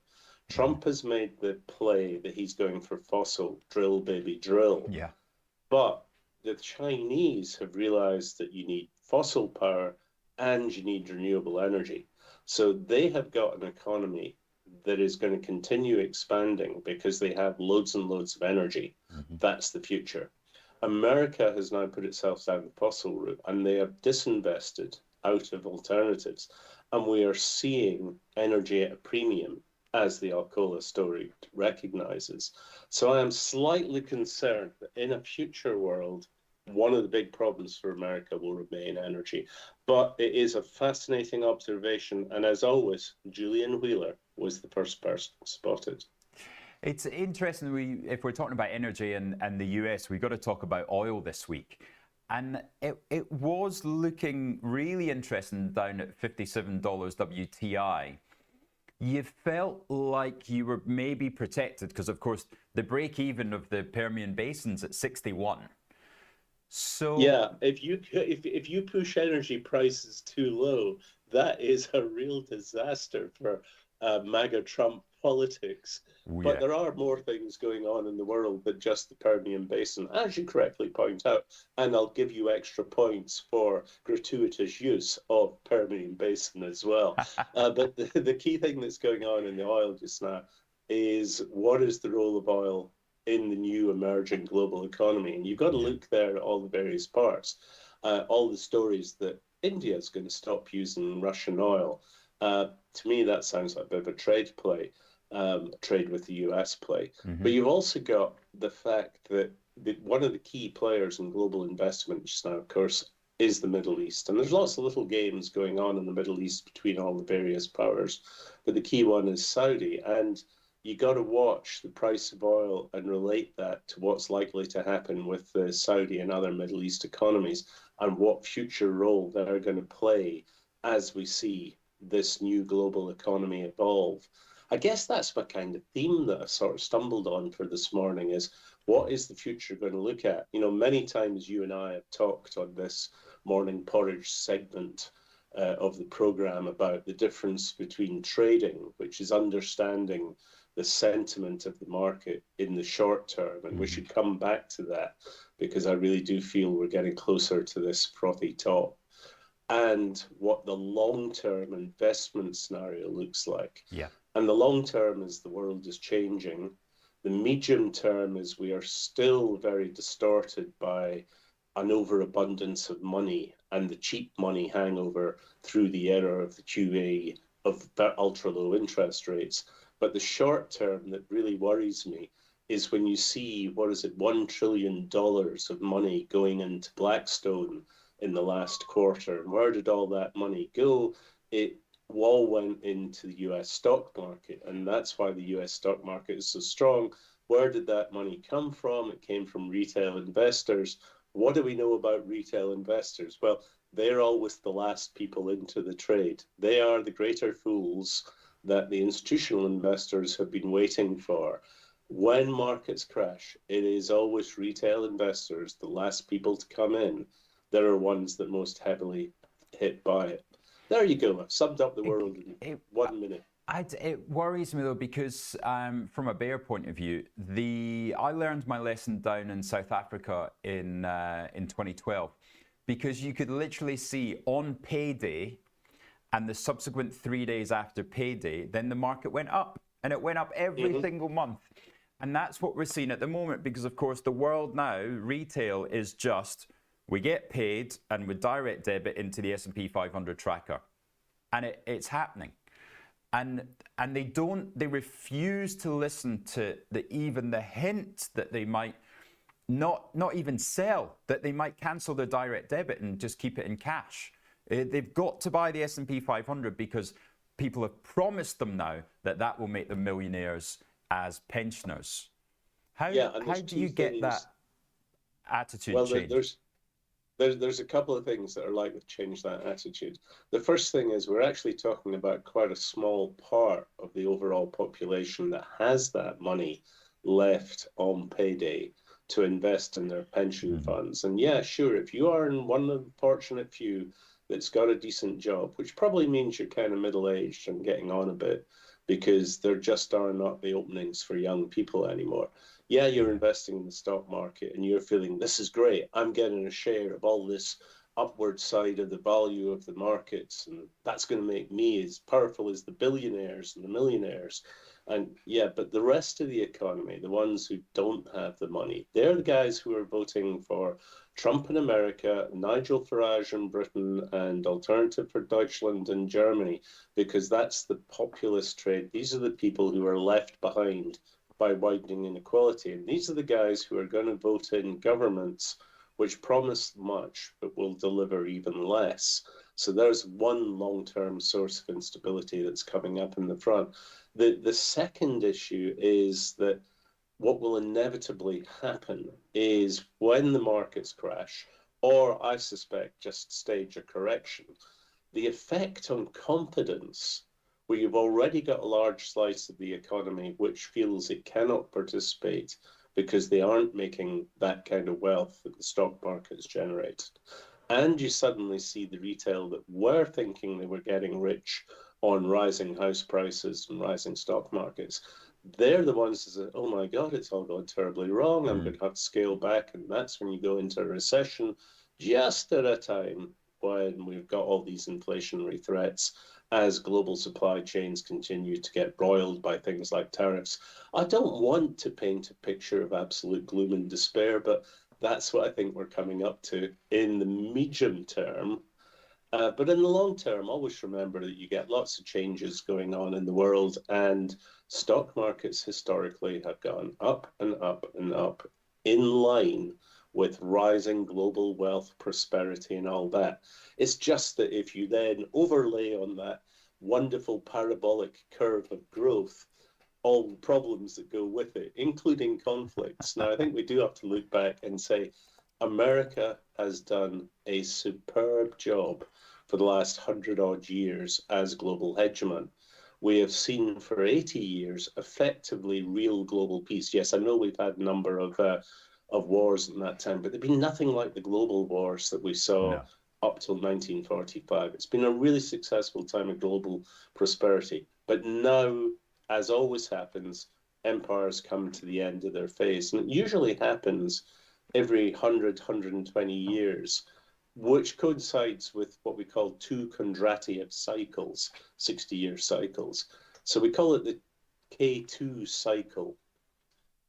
Trump has made the play that he's going for fossil, drill, baby, drill. Yeah. But the Chinese have realized that you need fossil power and you need renewable energy. So they have got an economy that is going to continue expanding because they have loads and loads of energy. That's the future. America has now put itself down the fossil route, and they have disinvested out of alternatives. And we are seeing energy at a premium, as the Alcoa story recognizes. So I am slightly concerned that in a future world, one of the big problems for America will remain energy. But it is a fascinating observation. And as always, Julian Wheeler was the first person spotted. It's interesting, if we're talking about energy and the US, we've got to talk about oil this week. And it was looking really interesting down at $57 WTI. You felt like you were maybe protected because, of course, the break even of the Permian Basin's at 61. So yeah, if you push energy prices too low, that is a real disaster for MAGA Trump politics. But there are more things going on in the world than just the Permian Basin, as you correctly point out. And I'll give you extra points for gratuitous use of Permian Basin as well. But the key thing that's going on in the oil just now is what is the role of oil in the new emerging global economy? And you've got to look there at all the various parts, all the stories that India is going to stop using Russian oil. To me, that sounds like a bit of a trade play, trade with the US play. But you've also got the fact that one of the key players in global investment just now, of course, is the Middle East. And there's lots of little games going on in the Middle East between all the various powers. But the key one is Saudi. And you got to watch the price of oil and relate that to what's likely to happen with the Saudi and other Middle East economies and what future role they're going to play as we see this new global economy evolve. I guess that's my kind of theme that I sort of stumbled on for this morning is what is the future going to look at? You know, many times you and I have talked on this morning porridge segment of the program about the difference between trading, which is understanding the sentiment of the market in the short term. And we should come back to that because I really do feel we're getting closer to this frothy top. And what the long-term investment scenario looks like. Yeah. And the long term is the world is changing. The medium term is we are still very distorted by an overabundance of money and the cheap money hangover through the era of the QE of ultra low interest rates. But the short term that really worries me is when you see, what is it, $1 trillion of money going into Blackstone in the last quarter. And where did all that money go? It all went into the US stock market. And that's why the US stock market is so strong. Where did that money come from? It came from retail investors. What do we know about retail investors? Well, they're always the last people into the trade. They are the greater fools that the institutional investors have been waiting for. When markets crash, it is always retail investors, the last people to come in, that are ones that most heavily hit by it. There you go. I've summed up the world in 1 minute. It worries me though because from a bear point of view, I learned my lesson down in South Africa in 2012 because you could literally see on payday and the subsequent 3 days after payday, then the market went up and it went up every single month. And that's what we're seeing at the moment because of course the world now, retail is just, we get paid and we direct debit into the S&P 500 tracker. And it's happening. And they refuse to listen to even the hint that they might not even sell, that they might cancel their direct debit and just keep it in cash. They've got to buy the S&P 500 because people have promised them now that will make them millionaires as pensioners. How do you get that attitude change? There's a couple of things that are likely to change that attitude. The first thing is we're actually talking about quite a small part of the overall population that has that money left on payday to invest in their pension funds. And yeah, sure, if you are in one of the fortunate few that's got a decent job, which probably means you're kind of middle-aged and getting on a bit because there just are not the openings for young people anymore. Yeah, you're investing in the stock market and you're feeling, this is great. I'm getting a share of all this upward side of the value of the markets. And that's going to make me as powerful as the billionaires and the millionaires. And yeah, but the rest of the economy, the ones who don't have the money, they're the guys who are voting for Trump in America, Nigel Farage in Britain, and Alternative for Deutschland in Germany, because that's the populist trade. These are the people who are left behind by widening inequality. And these are the guys who are going to vote in governments which promise much but will deliver even less. So there's one long-term source of instability that's coming up in the front. The second issue is that what will inevitably happen is when the markets crash, or I suspect just stage a correction. The effect on confidence, where you've already got a large slice of the economy which feels it cannot participate because they aren't making that kind of wealth that the stock market has generated. And you suddenly see the retail that were thinking they were getting rich on rising house prices and rising stock markets. They're the ones that say, oh my God, it's all gone terribly wrong. I'm going to have to scale back. And that's when you go into a recession, just at a time when we've got all these inflationary threats as global supply chains continue to get roiled by things like tariffs. I don't want to paint a picture of absolute gloom and despair, but that's what I think we're coming up to in the medium term. But in the long term, always remember that you get lots of changes going on in the world, and stock markets historically have gone up and up and up in line with rising global wealth, prosperity, and all that. It's just that if you then overlay on that wonderful parabolic curve of growth all the problems that go with it, including conflicts. Now, I think we do have to look back and say America has done a superb job for the last 100-odd years as global hegemon. We have seen for 80 years effectively real global peace. Yes, I know we've had a number of wars in that time, but there've been nothing like the global wars that we saw up till 1945. It's been a really successful time of global prosperity. But now, as always happens, empires come to the end of their phase. And it usually happens every 100, 120 years, which coincides with what we call two Kondratiyev cycles, 60-year cycles. So we call it the K2 cycle.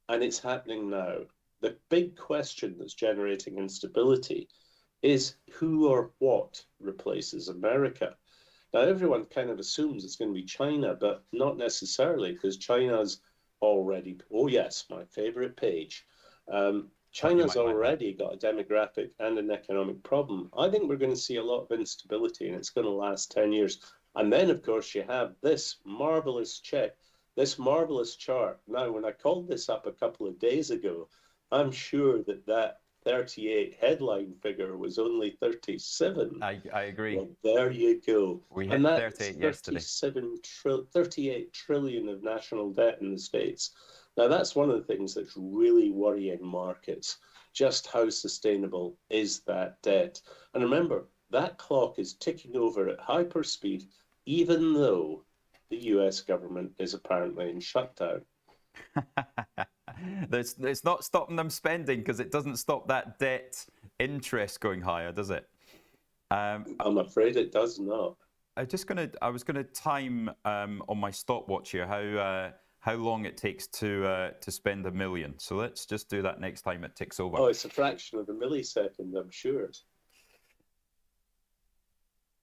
And it's happening now. The big question that's generating instability is who or what replaces America? Now, everyone kind of assumes it's going to be China, but not necessarily, because China's already, oh yes, my favorite page. China's already got a demographic and an economic problem. I think we're going to see a lot of instability, and it's going to last 10 years. And then, of course, you have this marvelous chart. Now, when I called this up a couple of days ago, I'm sure that 38 headline figure was only 37. I agree. Well, there you go. We hit 38 yesterday. 38 trillion of national debt in the States. Now, that's one of the things that's really worrying markets. Just how sustainable is that debt? And remember, that clock is ticking over at hyper speed, even though the US government is apparently in shutdown. It's not stopping them spending, because it doesn't stop that debt interest going higher, does it? I'm afraid it does not. I was gonna time on my stopwatch here how long it takes to spend $1 million. So let's just do that next time it ticks over. Oh, it's a fraction of a millisecond, I'm sure.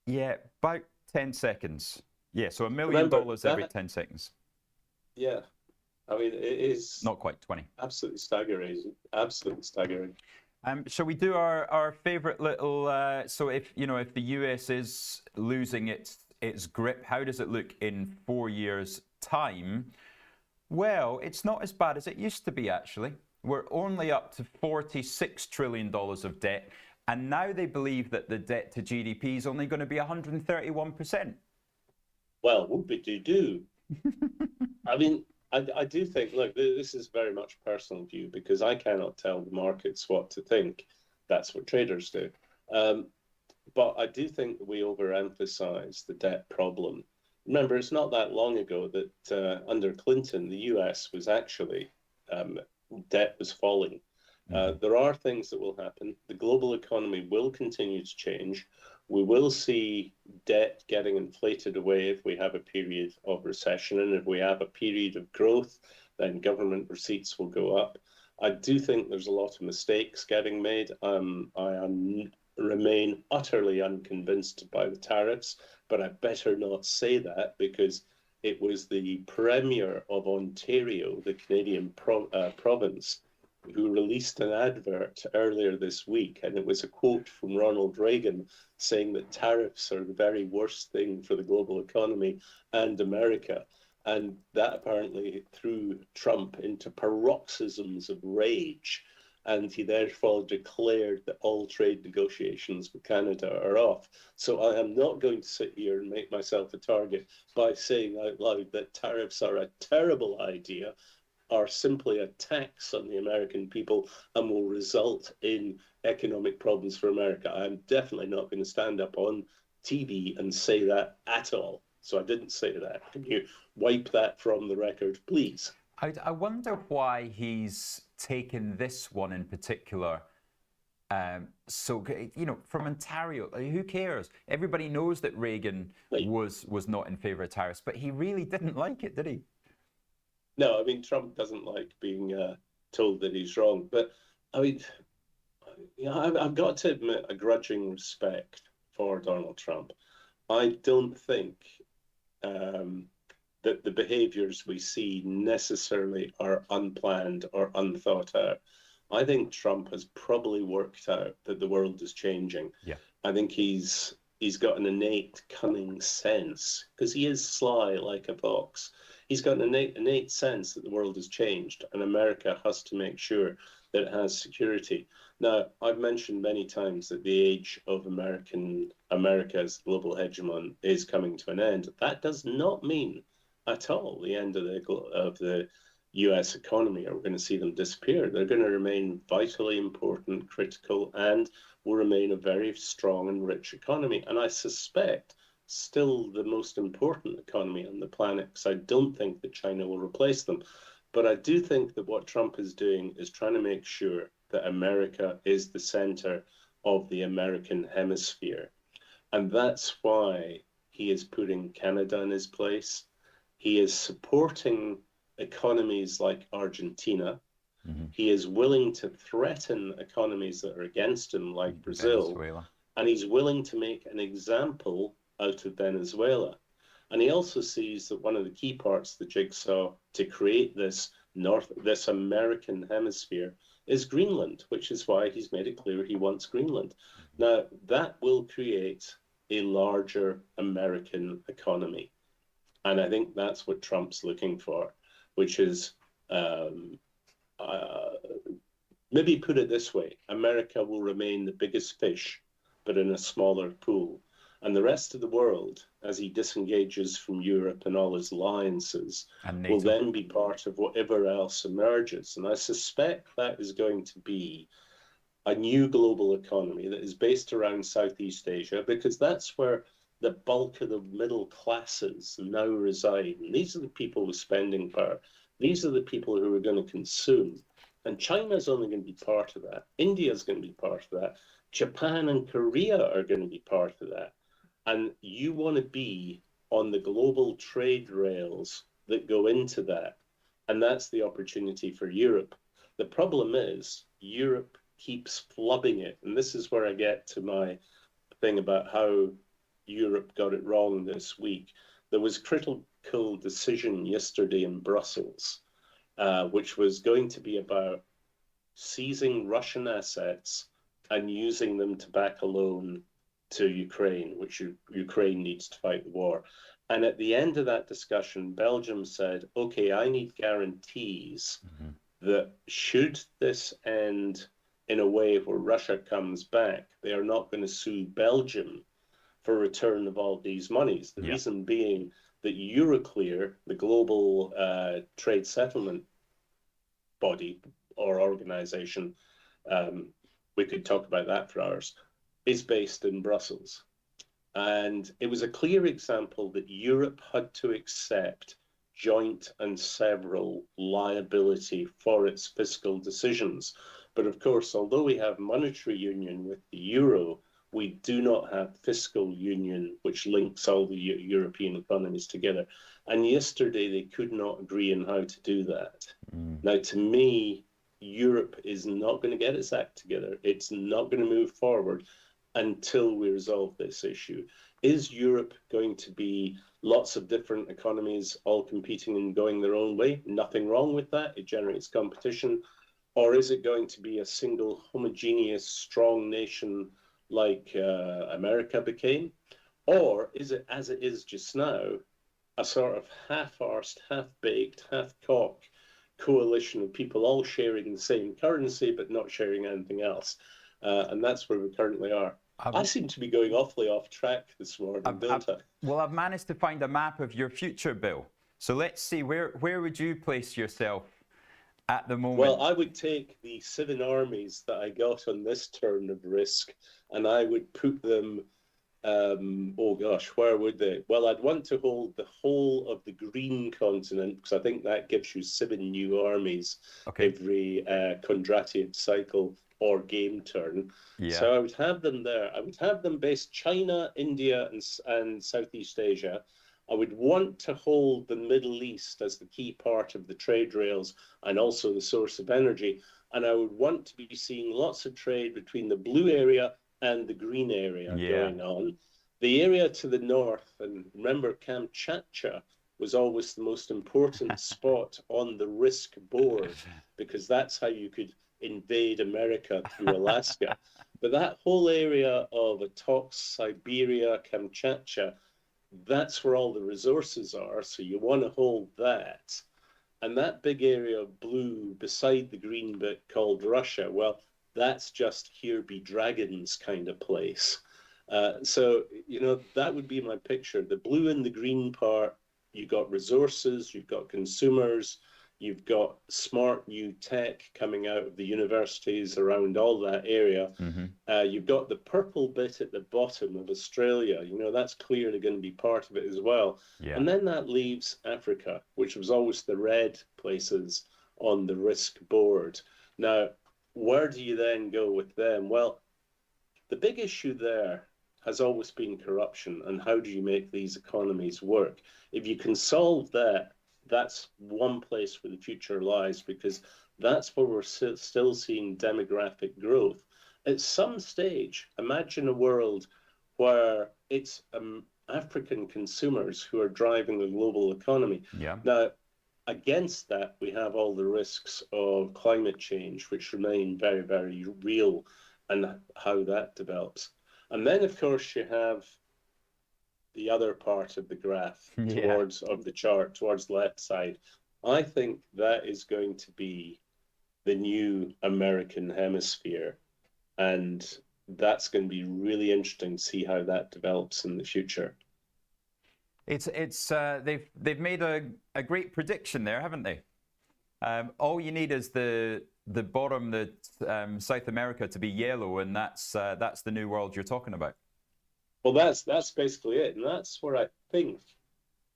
Yeah, about 10 seconds. Yeah, so $1 million every 10 seconds. Yeah. I mean, it is not quite 20. Absolutely staggering. Absolutely staggering. Shall we do our favorite little? So if the US is losing its grip, how does it look in 4 years' time? Well, it's not as bad as it used to be, actually. We're only up to $46 trillion of debt, and now they believe that the debt to GDP is only going to be 131%. Well, whoopity-doo. I mean, I do think, look, this is very much personal view, because I cannot tell the markets what to think. That's what traders do. But I do think that we overemphasize the debt problem. Remember, it's not that long ago that under Clinton, the US was actually, debt was falling. There are things that will happen. The global economy will continue to change. We will see debt getting inflated away if we have a period of recession, and if we have a period of growth, then government receipts will go up. I do think there's a lot of mistakes getting made. I remain utterly unconvinced by the tariffs, but I better not say that, because it was the Premier of Ontario, the Canadian province, who released an advert earlier this week, and it was a quote from Ronald Reagan saying that tariffs are the very worst thing for the global economy and America. And that apparently threw Trump into paroxysms of rage. and he therefore declared that all trade negotiations with Canada are off. So I am not going to sit here and make myself a target by saying out loud that tariffs are a terrible idea, are simply a tax on the American people and will result in economic problems for America. I'm definitely not going to stand up on TV and say that at all. So I didn't say that. Can you wipe that from the record, please? I wonder why he's taken this one in particular. So, from Ontario, who cares? Everybody knows that Reagan was not in favor of tariffs, but he really didn't like it, did he? No, I mean, Trump doesn't like being told that he's wrong. But, I mean, I've got to admit a grudging respect for Donald Trump. I don't think that the behaviors we see necessarily are unplanned or unthought out. I think Trump has probably worked out that the world is changing. Yeah. I think he's got an innate cunning sense, because he is sly like a fox. He's got an innate sense that the world has changed and America has to make sure that it has security. Now, I've mentioned many times that the age of America's global hegemon is coming to an end. That does not mean at all the end of the US economy, or we're going to see them disappear. They're going to remain vitally important, critical, and will remain a very strong and rich economy. And I suspect still the most important economy on the planet, because I don't think that China will replace them. But I do think that what Trump is doing is trying to make sure that America is the center of the American hemisphere. And that's why he is putting Canada in his place. He is supporting economies like Argentina. Mm-hmm. He is willing to threaten economies that are against him, like Brazil. Venezuela. And he's willing to make an example out of Venezuela. And he also sees that one of the key parts of the jigsaw to create this American hemisphere is Greenland, which is why he's made it clear he wants Greenland. Now, that will create a larger American economy. And I think that's what Trump's looking for, which is, maybe put it this way, America will remain the biggest fish, but in a smaller pool. And the rest of the world, as he disengages from Europe and all his alliances, will then be part of whatever else emerges. And I suspect that is going to be a new global economy that is based around Southeast Asia, because that's where the bulk of the middle classes now reside. And these are the people with spending power. These are the people who are going to consume. And China's only going to be part of that. India's going to be part of that. Japan and Korea are going to be part of that. And you want to be on the global trade rails that go into that. And that's the opportunity for Europe. The problem is Europe keeps flubbing it. And this is where I get to my thing about how Europe got it wrong this week. There was a critical decision yesterday in Brussels, which was going to be about seizing Russian assets and using them to back a loan to Ukraine, which Ukraine needs to fight the war. And at the end of that discussion, Belgium said, okay, I need guarantees that should this end in a way where Russia comes back, they are not going to sue Belgium for return of all these monies. The reason being that Euroclear, the global trade settlement body or organization, we could talk about that for hours, is based in Brussels. And it was a clear example that Europe had to accept joint and several liability for its fiscal decisions. But of course, although we have monetary union with the euro, we do not have fiscal union, which links all the European economies together. And yesterday, they could not agree on how to do that. Now, to me, Europe is not going to get its act together. It's not going to move forward until we resolve this issue. Is Europe going to be lots of different economies all competing and going their own way? Nothing wrong with that. It generates competition. Or is it going to be a single homogeneous, strong nation like America became? Or is it, as it is just now, a sort of half-arsed, half-baked, half-cocked coalition of people all sharing the same currency but not sharing anything else. And that's where we currently are. I seem to be going awfully off track this morning, don't I? Well, I've managed to find a map of your future, Bill. So let's see, where would you place yourself at the moment? Well, I would take the 7 armies that I got on this turn of risk, and I would put them, oh gosh, where would they? Well, I'd want to hold the whole of the green continent, because I think that gives you 7 new armies every Kondratiev cycle or game turn. Yeah. So I would have them there. I would have them based China, India, and Southeast Asia. I would want to hold the Middle East as the key part of the trade rails and also the source of energy. And I would want to be seeing lots of trade between the blue area and the green area going on. The area to the north, and remember Kamchatka was always the most important spot on the risk board, because that's how you could invade America through Alaska. But that whole area of Atoks, Siberia, Kamchatka, that's where all the resources are, so you want to hold that. And that big area of blue beside the green bit called Russia, well, that's just here be dragons kind of place. So, you know, that would be my picture. The blue and the green part, you've got resources, you've got consumers, you've got smart new tech coming out of the universities around all that area. You've got the purple bit at the bottom of Australia. You know, that's clearly going to be part of it as well. And then that leaves Africa, which was always the red places on the risk board. Now, where do you then go with them? Well, the big issue there has always been corruption, and how do you make these economies work? If you can solve that, that's one place where the future lies, because that's where we're still seeing demographic growth. At some stage, imagine a world where it's African consumers who are driving the global economy. Now, against that, we have all the risks of climate change, which remain very, very real, and how that develops. And then, of course, you have the other part of the graph towards of the chart, towards the left side. I think that is going to be the new American hemisphere, and that's going to be really interesting to see how that develops in the future. They've made a great prediction there, haven't they? All you need is the bottom, South America, to be yellow, and that's the new world you're talking about. Well, that's basically it, and that's where I think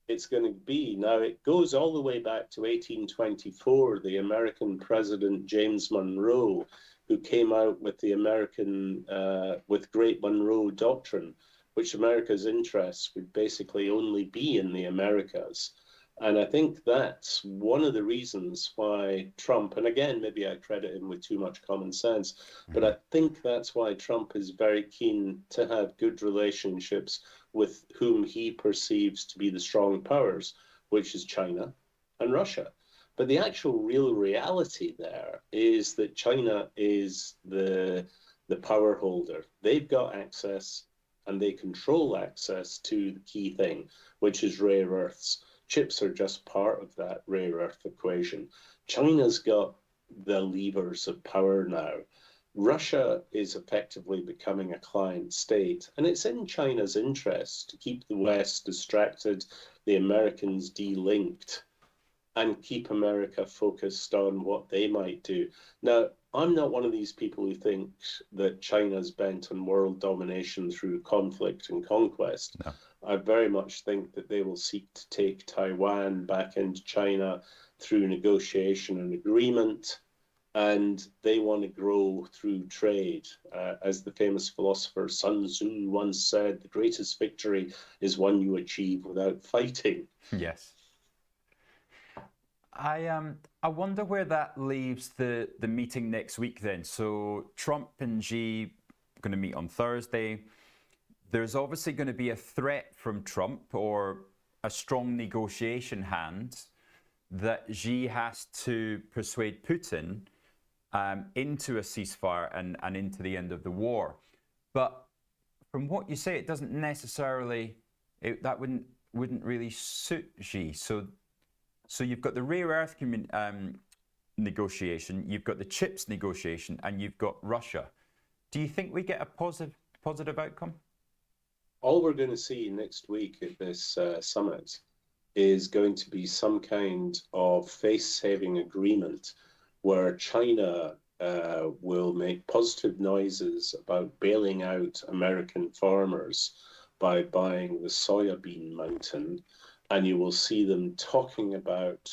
it's going to be. Now, it goes all the way back to 1824, the American President James Monroe, who came out with the with Great Monroe Doctrine, which America's interests would basically only be in the Americas. And I think that's one of the reasons why Trump, and again, maybe I credit him with too much common sense, but I think that's why Trump is very keen to have good relationships with whom he perceives to be the strong powers, which is China and Russia. But the actual real reality there is that China is the power holder. They've got access, and they control access to the key thing, which is rare earths. Chips are just part of that rare earth equation. China's got the levers of power now. Russia is effectively becoming a client state, and it's in China's interest to keep the West distracted, the Americans delinked, and keep America focused on what they might do. Now, I'm not one of these people who think that China's bent on world domination through conflict and conquest. No. I very much think that they will seek to take Taiwan back into China through negotiation and agreement, and they want to grow through trade. As the famous philosopher Sun Tzu once said, the greatest victory is one you achieve without fighting. Yes. I wonder where that leaves the meeting next week then. So Trump and Xi are going to meet on Thursday. There's obviously going to be a threat from Trump, or a strong negotiation hand, that Xi has to persuade Putin into a ceasefire and into the end of the war. But from what you say, it doesn't necessarily, that wouldn't really suit Xi. So you've got the rare earth negotiation, you've got the chips negotiation, and you've got Russia. Do you think we get a positive outcome? All we're going to see next week at this summit is going to be some kind of face-saving agreement where China will make positive noises about bailing out American farmers by buying the soybean mountain, and you will see them talking about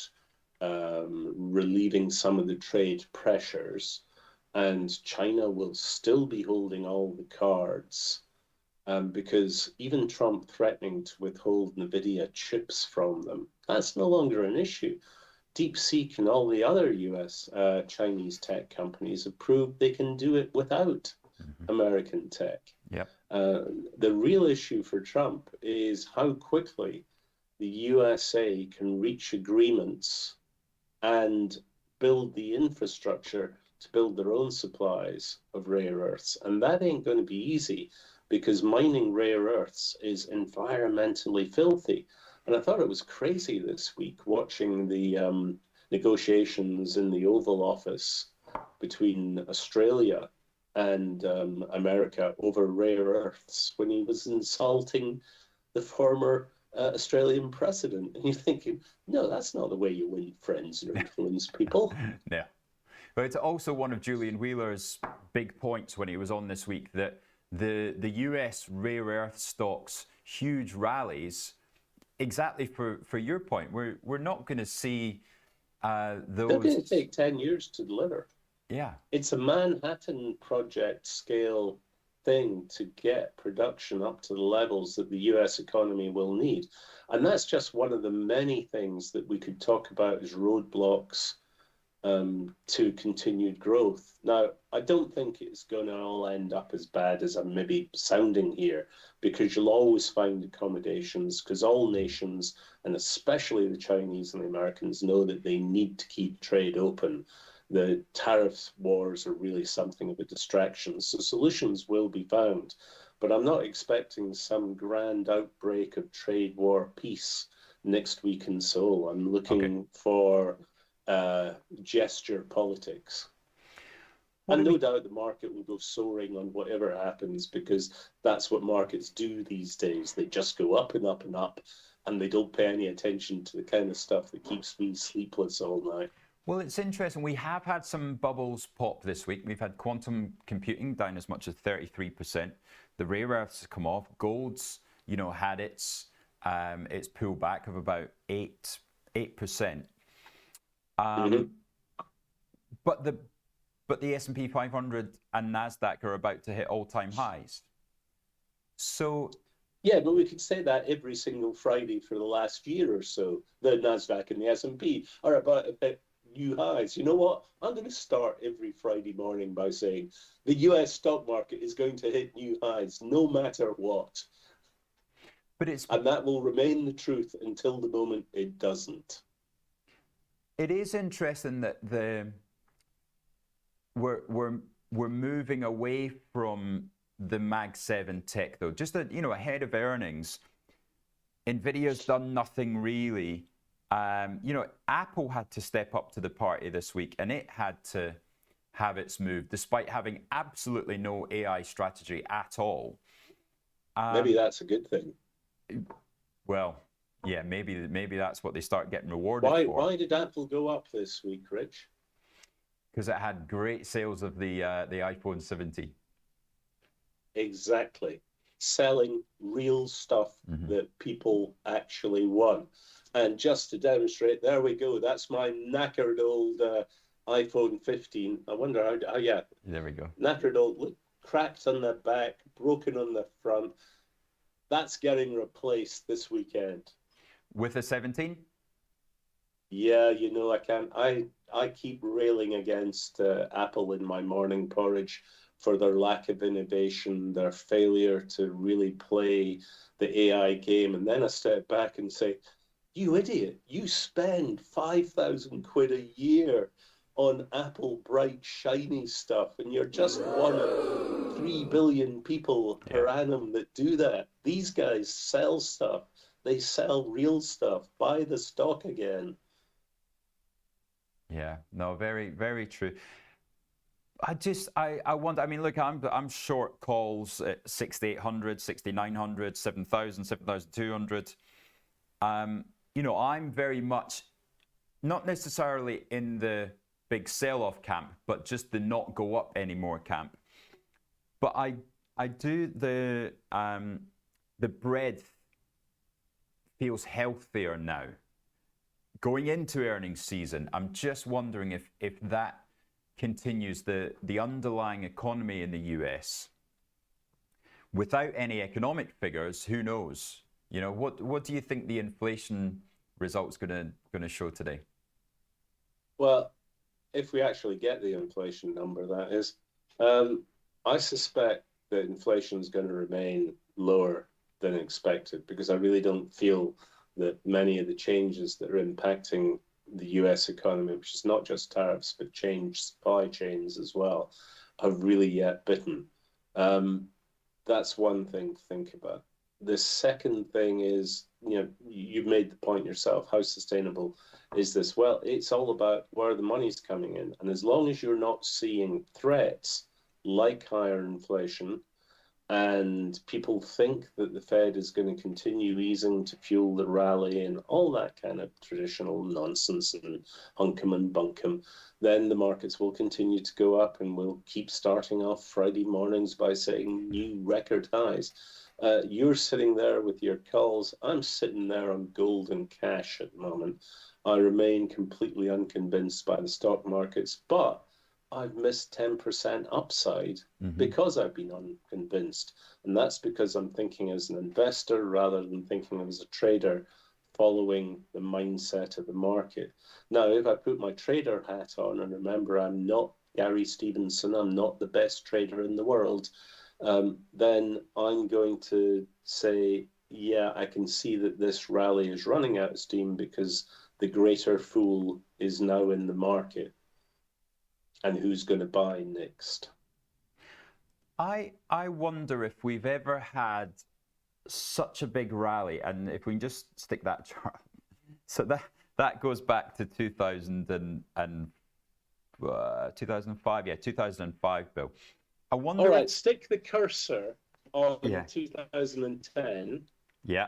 relieving some of the trade pressures, and China will still be holding all the cards, because even Trump threatening to withhold NVIDIA chips from them, that's no longer an issue. DeepSeek and all the other US Chinese tech companies have proved they can do it without American tech. Yep. The real issue for Trump is how quickly the USA can reach agreements and build the infrastructure to build their own supplies of rare earths. And that ain't going to be easy, because mining rare earths is environmentally filthy. And I thought it was crazy this week watching the negotiations in the Oval Office between Australia and America over rare earths, when he was insulting the former Australian president. And you're thinking, no, that's not the way you win friends or influence people. Yeah. But it's also one of Julian Wheeler's big points when he was on this week, that the US rare earth stocks, huge rallies, exactly for your point. We're not going to see those. They're going to take 10 years to deliver. Yeah. It's a Manhattan Project scale thing to get production up to the levels that the US economy will need. And that's just one of the many things that we could talk about as roadblocks to continued growth. Now, I don't think it's going to all end up as bad as I'm maybe sounding here, because you'll always find accommodations, because all nations, and especially the Chinese and the Americans, know that they need to keep trade open. The tariff wars are really something of a distraction, so solutions will be found. But I'm not expecting some grand outbreak of trade war peace next week in Seoul. I'm looking for gesture politics. And no doubt the market will go soaring on whatever happens, because that's what markets do these days. They just go up and up and up, and they don't pay any attention to the kind of stuff that keeps me sleepless all night. Well, it's interesting. We have had some bubbles pop this week. We've had quantum computing down as much as 33%. The rare earths come off. Gold's, had its pullback of about 8%. But the S&P 500 and Nasdaq are about to hit all-time highs. So yeah, but we could say that every single Friday for the last year or so. The Nasdaq and the S&P are about new highs. You know what? I'm going to start every Friday morning by saying the US stock market is going to hit new highs no matter what. And that will remain the truth until the moment it doesn't. It is interesting that we're moving away from the Mag 7 tech, though. Just ahead of earnings, Nvidia's done nothing really. Apple had to step up to the party this week, and it had to have its move, despite having absolutely no AI strategy at all. Maybe that's a good thing. Well, yeah, maybe that's what they start getting rewarded for. Why did Apple go up this week, Rich? Because it had great sales of the iPhone 17. Exactly. Selling real stuff that people actually want. And just to demonstrate, there we go. That's my knackered old iPhone 15. I wonder how, yeah. There we go. Knackered old, look, cracked on the back, broken on the front. That's getting replaced this weekend. With a 17? Yeah, I keep railing against Apple in my morning porridge for their lack of innovation, their failure to really play the AI game. And then I step back and say, you idiot, you spend 5,000 quid a year on Apple bright, shiny stuff, and you're just one of 3 billion people per annum that do that. These guys sell stuff. They sell real stuff. Buy the stock again. Yeah, no, very, very true. I wonder, I mean, look, I'm short calls at 6,800, 6,900, 7,000, 7,200. You know, I'm very much not necessarily in the big sell-off camp, but just the not go up anymore camp. But I do the breadth feels healthier now. Going into earnings season, I'm just wondering if that continues, the underlying economy in the US. Without any economic figures, who knows? You know, what do you think the inflation result's going to show today? Well, if we actually get the inflation number, that is, I suspect that inflation is going to remain lower than expected, because I really don't feel that many of the changes that are impacting the US economy, which is not just tariffs, but changed supply chains as well, have really yet bitten. That's one thing to think about. The second thing is, you know, you've made the point yourself, how sustainable is this? Well, it's all about where the money's coming in. And as long as you're not seeing threats like higher inflation, and people think that the Fed is going to continue easing to fuel the rally and all that kind of traditional nonsense and hunkum and bunkum, then the markets will continue to go up, and we'll keep starting off Friday mornings by saying new record highs. You're sitting there with your calls. I'm sitting there on gold and cash at the moment. I remain completely unconvinced by the stock markets, but I've missed 10% upside because I've been unconvinced. And that's because I'm thinking as an investor rather than thinking as a trader, following the mindset of the market. Now, if I put my trader hat on, and remember, I'm not Gary Stevenson, I'm not the best trader in the world, then I'm going to say, yeah, I can see that this rally is running out of steam because the greater fool is now in the market. And who's going to buy next? I wonder if we've ever had such a big rally, and if we can just stick that chart. So that goes back to 2005, yeah, 2005, Bill. I wonder. All right, stick the cursor on 2010. Yeah.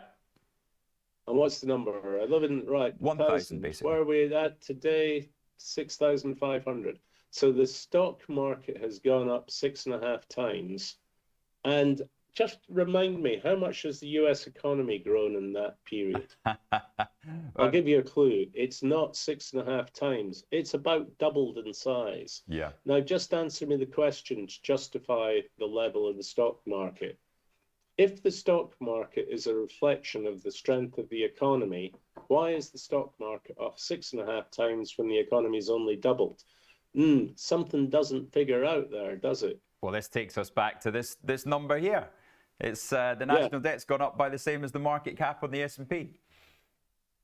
And what's the number? 1,000 basically. Where are we at today? 6,500. So the stock market has gone up 6.5 times. And just remind me, how much has the US economy grown in that period? I'll give you a clue. It's not 6.5 times. It's about doubled in size. Yeah. Now, just answer me the question to justify the level of the stock market. If the stock market is a reflection of the strength of the economy, why is the stock market up 6.5 times when the economy's only doubled? Something doesn't figure out there, does it? Well, this takes us back to this number here. It's the national debt's gone up by the same as the market cap on the S&P.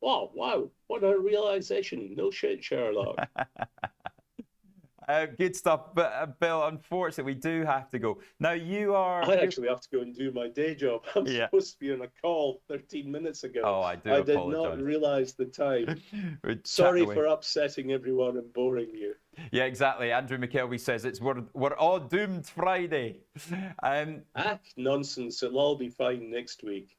Wow, what a realization. No shit, Sherlock. Good stuff, but Bill, unfortunately, we do have to go. Now, I actually have to go and do my day job. I'm supposed to be on a call 13 minutes ago. Oh, I do apologize. apologize. Did not realize the time. Sorry for upsetting everyone and boring you. Yeah, exactly. Andrew McKelvey says we're all doomed Friday. Nonsense. It'll all be fine next week.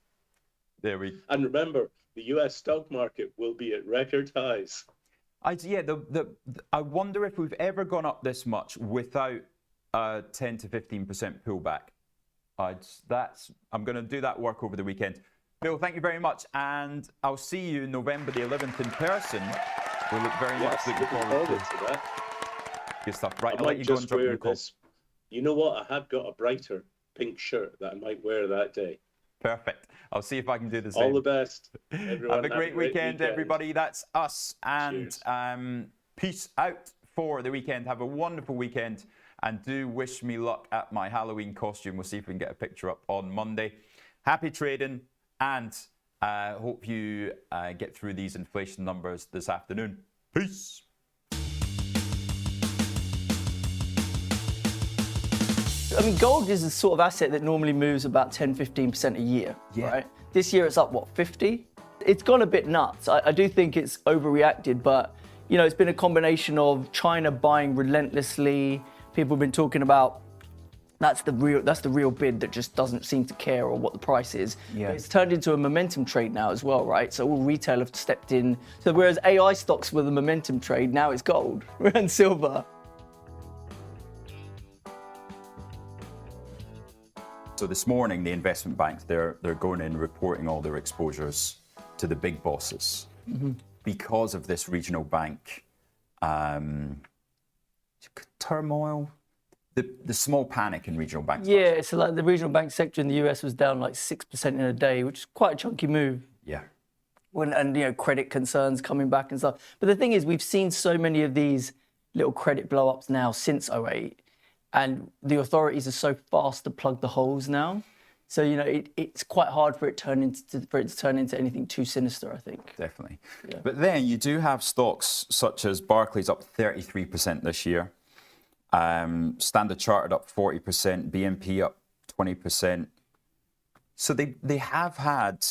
And remember, the US stock market will be at record highs. I wonder if we've ever gone up this much without a 10 to 15% pullback. I'm going to do that work over the weekend. Bill, thank you very much, and I'll see you November the 11th in person. We look very much looking forward to that. Good stuff. Right, I'll let you go and drop your call. You know what? I have got a brighter pink shirt that I might wear that day. Perfect. I'll see if I can do the same. All the best, everyone. Have a great weekend, everybody. That's us. And peace out for the weekend. Have a wonderful weekend. And do wish me luck at my Halloween costume. We'll see if we can get a picture up on Monday. Happy trading. And hope you get through these inflation numbers this afternoon. Peace. I mean, gold is the sort of asset that normally moves about 10-15% a year, right? This year it's up, 50? It's gone a bit nuts. I do think it's overreacted, but you know, it's been a combination of China buying relentlessly. People have been talking about that's the real bid that just doesn't seem to care or what the price is. Yeah. It's turned into a momentum trade now as well, right? So all retail have stepped in. So whereas AI stocks were the momentum trade, now it's gold and silver. So this morning, the investment banks, they're going in reporting all their exposures to the big bosses because of this regional bank turmoil. The small panic in regional banks. Yeah, so like the regional bank sector in the US was down like 6% in a day, which is quite a chunky move. Yeah. And you know, credit concerns coming back and stuff. But the thing is, we've seen so many of these little credit blow-ups now since '08, and the authorities are so fast to plug the holes now. So you know, it's quite hard for it to turn into anything too sinister, I think. Definitely. Yeah. But then you do have stocks such as Barclays up 33% this year. Standard Chartered up 40%, BNP up 20%. So they have had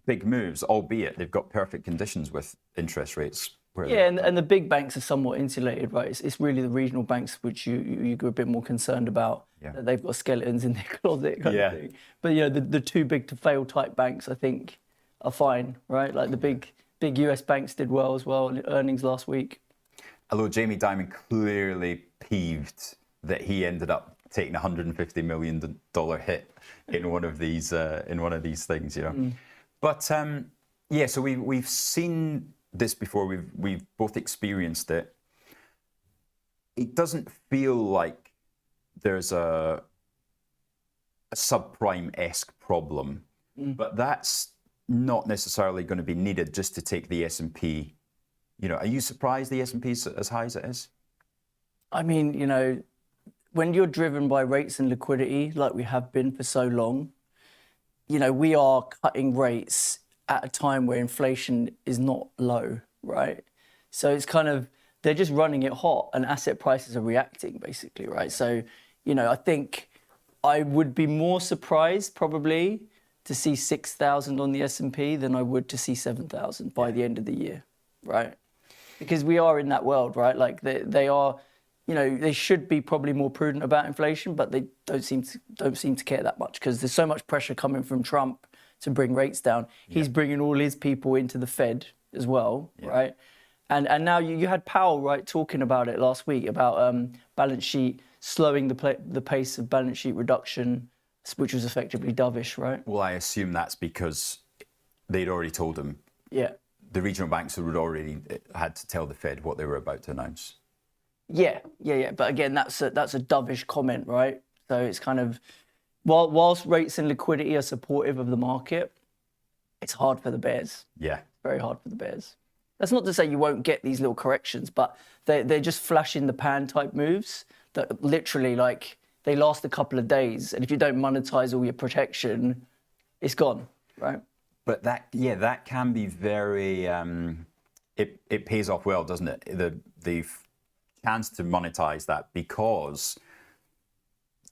big moves, albeit they've got perfect conditions with interest rates. Yeah, and the big banks are somewhat insulated, right? It's really the regional banks which you're a bit more concerned about. Yeah. That they've got skeletons in their closet kind Yeah. of thing. But you know, the too big to fail type banks, I think, are fine, right? Like the big US banks did well as well in earnings last week. Although Jamie Dimon clearly peeved that he ended up taking a $150 million hit in one of these things, you know. But yeah, so we've seen this before. We've both experienced it. It doesn't feel like there's a subprime-esque problem, but that's not necessarily going to be needed just to take the S&P. You know, are you surprised the S&P is as high as it is? I mean, you know, when you're driven by rates and liquidity, like we have been for so long, you know, we are cutting rates at a time where inflation is not low, right? So it's kind of, they're just running it hot and asset prices are reacting basically, right? So, you know, I think I would be more surprised probably to see 6,000 on the S&P than I would to see 7,000 by the end of the year, right? Because we are in that world, right? Like they are, you know, they should be probably more prudent about inflation, but they don't seem to care that much because there's so much pressure coming from Trump to bring rates down. He's bringing all his people into the Fed as well, right? And now you had Powell, right, talking about it last week about balance sheet, slowing the pace of balance sheet reduction, which was effectively dovish, right? Well, I assume that's because they'd already told him. Yeah. The regional banks had already had to tell the Fed what they were about to announce. Yeah. But again, that's a dovish comment, right? So it's kind of, whilst rates and liquidity are supportive of the market, it's hard for the bears. Yeah. Very hard for the bears. That's not to say you won't get these little corrections, but they're just flash in the pan type moves that literally, like, they last a couple of days. And if you don't monetize all your protection, it's gone, right? But that can be very, it pays off well, doesn't it? The chance to monetize that because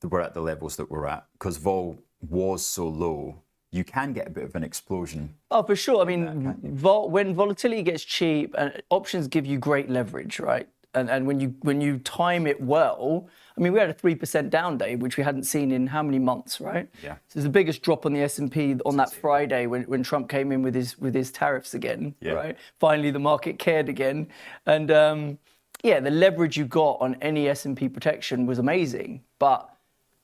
we're at the levels that we're at, because vol was so low, you can get a bit of an explosion. Oh, for sure. I mean, when volatility gets cheap, options give you great leverage, right? And when you time it well, I mean, we had a 3% down day, which we hadn't seen in how many months, right? Yeah. So it's the biggest drop on the S&P on that Friday when Trump came in with his tariffs again, right? Finally, the market cared again, and the leverage you got on any S&P protection was amazing, but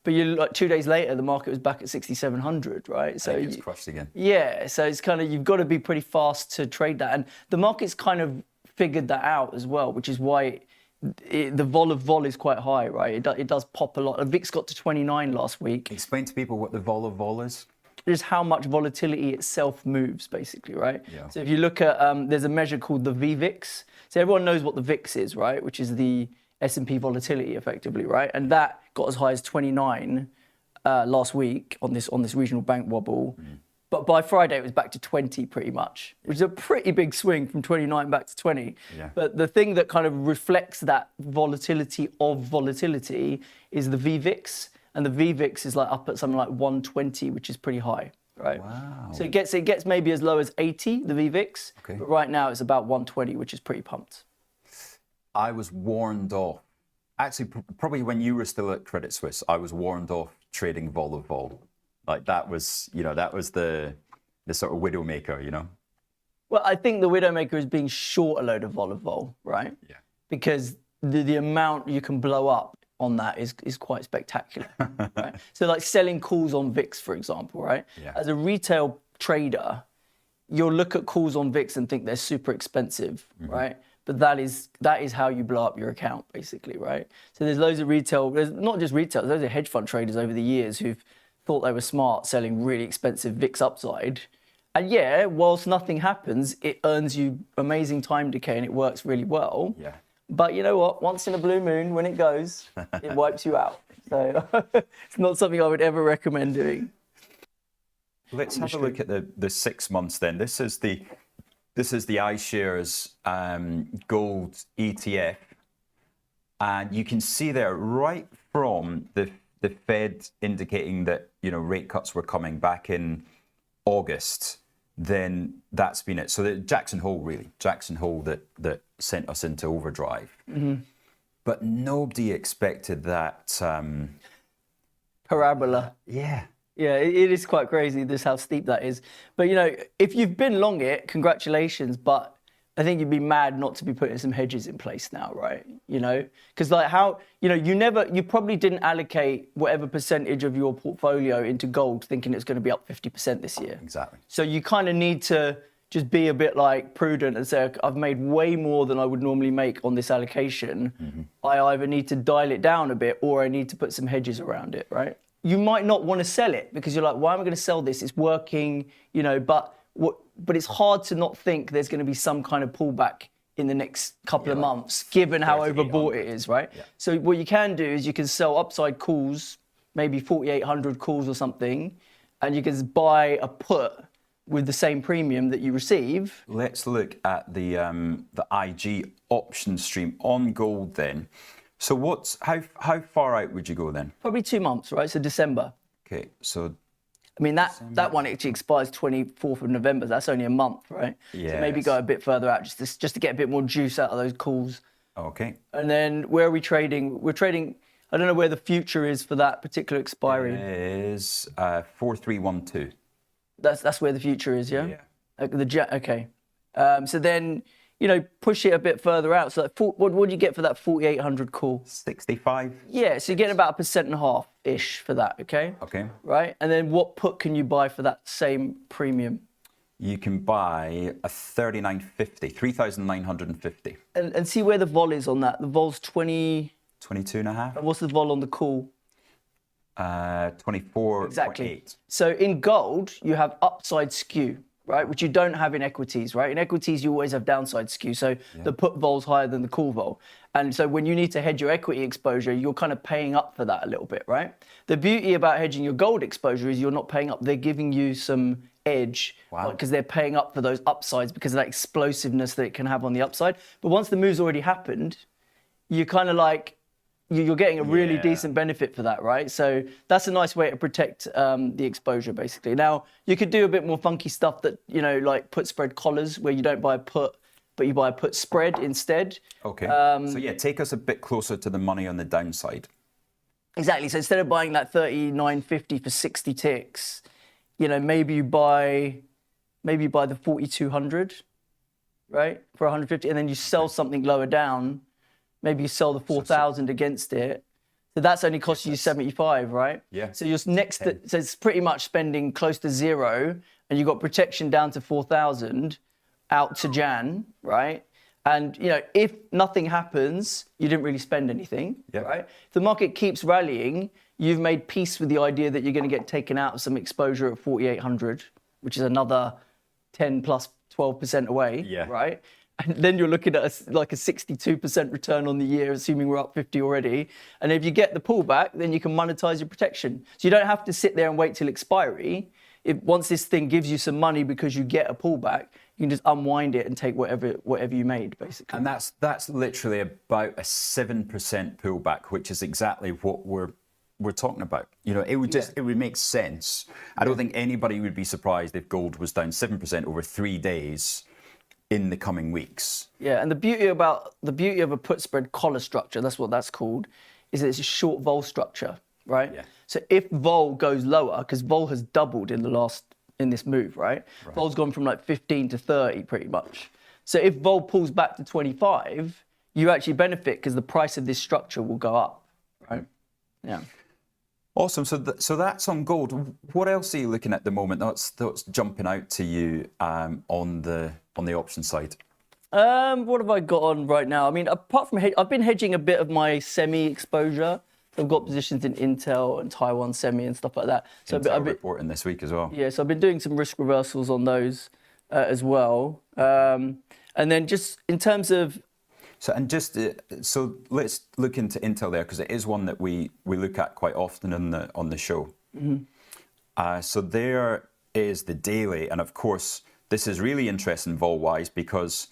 you like 2 days later, the market was back at 6,700, right? So it was crushed again. Yeah, so it's kind of, you've got to be pretty fast to trade that, and the market's kind of figured that out as well, which is why the vol is quite high, right? It does pop a lot. The VIX got to 29 last week. Explain to people what the vol is. Just how much volatility itself moves, basically, right? Yeah. So if you look at, there's a measure called the VVIX. So everyone knows what the VIX is, right? Which is the S&P volatility, effectively, right? And that got as high as 29 last week on this regional bank wobble. But by Friday, it was back to 20 pretty much, which is a pretty big swing from 29 back to 20. Yeah. But the thing that kind of reflects that volatility of volatility is the VVIX. And the VVIX is like up at something like 120, which is pretty high, right? Wow. So it gets maybe as low as 80, the VVIX. Okay. But right now it's about 120, which is pretty pumped. I was warned off. Actually, probably when you were still at Credit Suisse, I was warned off trading vol. Like that was, that was the sort of widowmaker, Well, I think the widowmaker is being short a load of vol, right? Yeah. Because the amount you can blow up on that is quite spectacular, right? So like selling calls on VIX, for example, right? Yeah. As a retail trader, you'll look at calls on VIX and think they're super expensive, right? But that is how you blow up your account, basically, right? So there's loads of there's not just retail, there's loads of hedge fund traders over the years who've thought they were smart selling really expensive VIX upside. And yeah, whilst nothing happens, it earns you amazing time decay and it works really well. Yeah. But you know what? Once in a blue moon, when it goes, it wipes you out. So it's not something I would ever recommend doing. Let's have a look at the 6 months then. This is the iShares gold ETF, and you can see there right from the Fed indicating that rate cuts were coming back in August. Then that's been it. So the Jackson Hole that sent us into overdrive. But nobody expected that. Parabola. Yeah. Yeah, it is quite crazy just how steep that is. But, if you've been long it, congratulations. But I think you'd be mad not to be putting some hedges in place now, right? Because like how, you probably didn't allocate whatever percentage of your portfolio into gold thinking it's going to be up 50% this year. Exactly. So you kind of need to just be a bit like prudent and say, I've made way more than I would normally make on this allocation. I either need to dial it down a bit or I need to put some hedges around it, right? You might not want to sell it because you're like, why am I going to sell this? It's working, but it's hard to not think there's going to be some kind of pullback in the next couple of months, given how overbought it is, right? Yeah. So what you can do is you can sell upside calls, maybe 4,800 calls or something, and you can buy a put with the same premium that you receive. Let's look at the IG option stream on gold then. So how far out would you go then? Probably 2 months, right? So December. Okay, so I mean, that one actually expires 24th of November. That's only a month, right? Yeah. So maybe go a bit further out just to get a bit more juice out of those calls. Okay. And then where are we trading? We're trading, I don't know where the future is for that particular expiry. It is 4312. That's where the future is, yeah? Yeah. Okay. So then, push it a bit further out. So what do you get for that 4,800 call? 65. Yeah, so you're getting about 1.5%-ish for that, okay? Okay. Right? And then what put can you buy for that same premium? You can buy a 3,950. And see where the vol is on that. The vol's 20... 22 and a half. What's the vol on the call? 24.8. Exactly. So in gold, you have upside skew, right? Which you don't have in equities, right? In equities, you always have downside skew. So the put vol's higher than the call vol. And so when you need to hedge your equity exposure, you're kind of paying up for that a little bit, right? The beauty about hedging your gold exposure is you're not paying up. They're giving you some edge because they're paying up for those upsides because of that explosiveness that it can have on the upside. But once the move's already happened, you're kind of like, you're getting a really decent benefit for that, right? So that's a nice way to protect the exposure, basically. Now, you could do a bit more funky stuff that, like put spread collars where you don't buy a put, but you buy a put spread instead. Okay. So yeah, take us a bit closer to the money on the downside. Exactly. So instead of buying that 39.50 for 60 ticks, maybe you buy the 4,200, right, for 150, and then you sell something lower down. Maybe you sell the 4,000 against it. So that's only costing you 75, right? Yeah. So you're so it's pretty much spending close to zero, and you've got protection down to 4,000 out to Jan, right? And if nothing happens, you didn't really spend anything, right? If the market keeps rallying, you've made peace with the idea that you're going to get taken out of some exposure at 4,800, which is another 10 plus 12% away, right? And then you're looking at a 62% return on the year, assuming we're up 50 already. And if you get the pullback, then you can monetize your protection. So you don't have to sit there and wait till expiry. Once this thing gives you some money because you get a pullback, you can just unwind it and take whatever you made, basically. And that's literally about a 7% pullback, which is exactly what we're talking about. It would make sense. I don't think anybody would be surprised if gold was down 7% over 3 days. in the coming weeks. Yeah, and the beauty of a put spread collar structure, that's what that's called, is that it's a short vol structure, right? Yeah. So if vol goes lower, because vol has doubled in this move, right? Vol's gone from like 15 to 30 pretty much. So if vol pulls back to 25, you actually benefit because the price of this structure will go up, right? Yeah. Awesome. So that's on gold. What else are you looking at the moment? That's jumping out to you on the option side. What have I got on right now? I mean, apart from I've been hedging a bit of my semi exposure. I've got positions in Intel and Taiwan semi and stuff like that. So Intel reporting this week as well. Yeah, so I've been doing some risk reversals on those as well. And then just in terms of So let's look into Intel there, because it is one that we look at quite often on the show. So there is the daily, and of course this is really interesting vol-wise because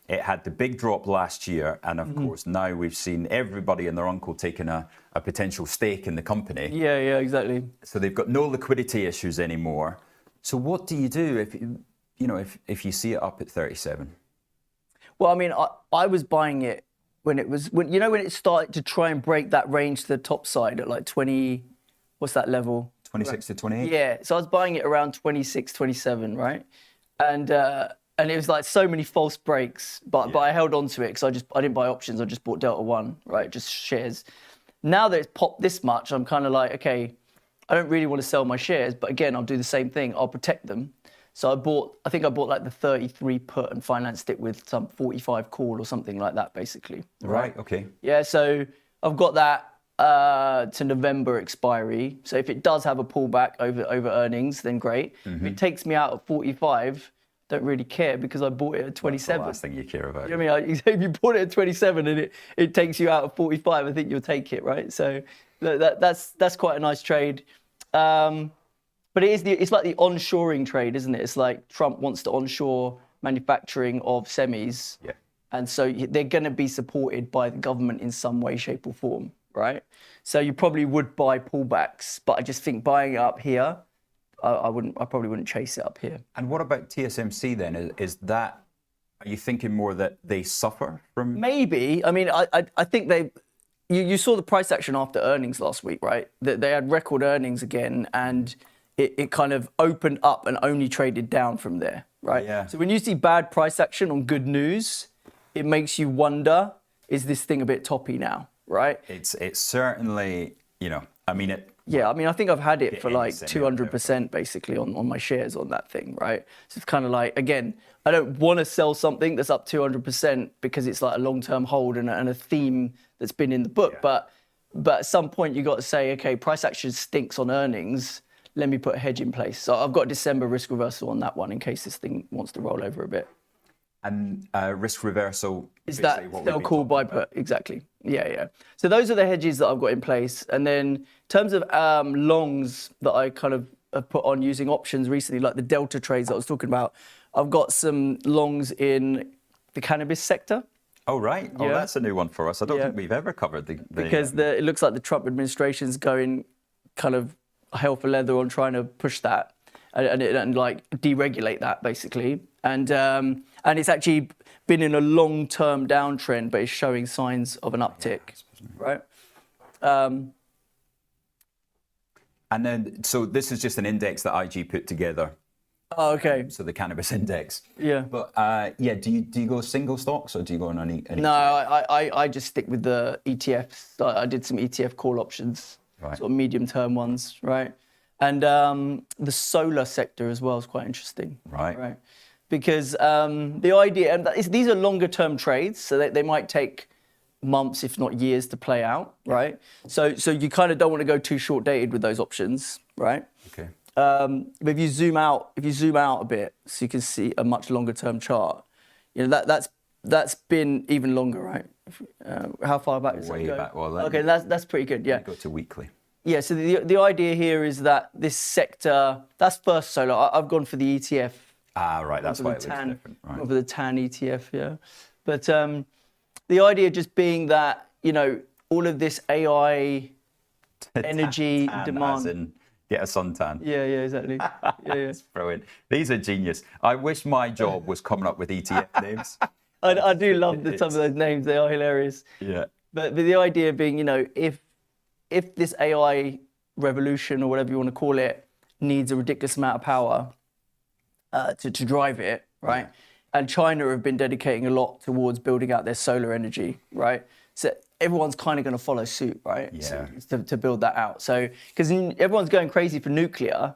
it had the big drop last year, and of course now we've seen everybody and their uncle taking a potential stake in the company. Yeah, exactly. So they've got no liquidity issues anymore. So what do you do if you see it up at 37? Well, I mean, I was buying it when it started to try and break that range to the top side at like 20, what's that level? 26 to 28? Yeah, so I was buying it around 26, 27, right? And it was like so many false breaks, but I held on to it because I didn't buy options, I just bought Delta One, right? Just shares. Now that it's popped this much, I'm kind of like, okay, I don't really want to sell my shares, but again, I'll do the same thing. I'll protect them. So I think I bought like the 33 put and financed it with some 45 call or something like that, basically. Right, okay. Yeah, so I've got that to November expiry. So if it does have a pullback over earnings, then great. If it takes me out at 45, don't really care because I bought it at 27. That's the last thing you care about. You know what I mean? If you bought it at 27 and it takes you out at 45, I think you'll take it, right? So that's quite a nice trade. But it's like the onshoring trade, isn't it? It's like Trump wants to onshore manufacturing of semis. Yeah. And so they're going to be supported by the government in some way, shape or form, right? So you probably would buy pullbacks, but I just think buying it up here, I probably wouldn't chase it up here. And what about TSMC then? Are you thinking more that they suffer from? Maybe. I mean, I think you saw the price action after earnings last week, right? That they had record earnings again, and it kind of opened up and only traded down from there, right? Yeah. So when you see bad price action on good news, it makes you wonder, is this thing a bit toppy now, right? It's certainly, I mean it. Yeah, I mean, I think I've had it for like semi up there. 200% basically on my shares on that thing, right? So it's kind of like, again, I don't want to sell something that's up 200% because it's like a long-term hold and a theme that's been in the book. Yeah. But at some point you got to say, okay, price action stinks on earnings. Let me put a hedge in place. So I've got a December risk reversal on that one in case this thing wants to roll over a bit. And risk reversal Is that sell call buy put? Exactly. Yeah. So those are the hedges that I've got in place. And then in terms of longs that I kind of have put on using options recently, like the delta trades that I was talking about, I've got some longs in the cannabis sector. Oh, right. Oh, Yeah. that's a new one for us. I don't think we've ever covered the Because it looks like the Trump administration's going kind of hell for leather on trying to push that and like deregulate that basically. And it's actually been in a long-term downtrend, but it's showing signs of an uptick, right? And then, so this is just an index that IG put together. Oh, okay. So the cannabis index. Yeah. But do you go single stocks or do you go on any? No, I just stick with the ETFs. I did some ETF call options, Right. sort of medium-term ones, right? And the solar sector as well is quite interesting. Right. Because the idea, and these are longer-term trades, so they might take months, if not years, to play out, right? So you kind of don't want to go too short-dated with those options, right? Okay. But if you zoom out a bit, so you can see a much longer-term chart, that's been even longer, right? How far back does Way it go? back. Well, Okay, that's pretty good. Yeah. Go to weekly. Yeah. So the idea here is that this sector, that's First Solar. I've gone for the ETF. Ah, right. That's For why the it looks tan, different. Right. for the TAN ETF, yeah. But the idea just being that all of this AI energy Tan, demand. as in get a suntan. Yeah, exactly. Yeah. It's brilliant. These are genius. I wish my job was coming up with ETF names. I do love some of those names. They are hilarious. Yeah. But the idea being, if this AI revolution or whatever you want to call it needs a ridiculous amount of power to drive it, right? And China have been dedicating a lot towards building out their solar energy, right? So everyone's kind of going to follow suit, right? Yeah. To build that out. So, because everyone's going crazy for nuclear,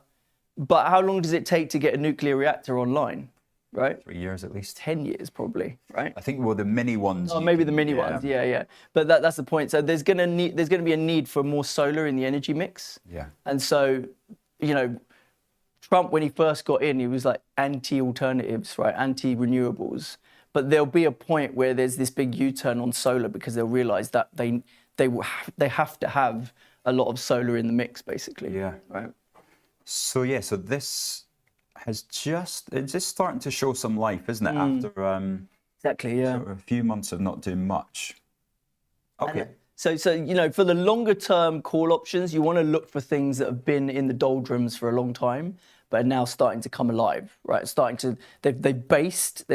but how long does it take to get a nuclear reactor online, right? 3 years at least. 10 years probably, right? I think, well, the mini ones. Oh, maybe the mini ones, yeah. But that's the point. So there's going to be a need for more solar in the energy mix. Yeah. And so, Trump, when he first got in, he was like anti-alternatives, right? Anti-renewables. But there'll be a point where there's this big U-turn on solar because they'll realise that they have to have a lot of solar in the mix, basically. Yeah. Right. So this it's just starting to show some life, isn't it? After Exactly. Yeah. sort of a few months of not doing much. Okay. So for the longer term call options, you want to look for things that have been in the doldrums for a long time, but are now starting to come alive, right? They're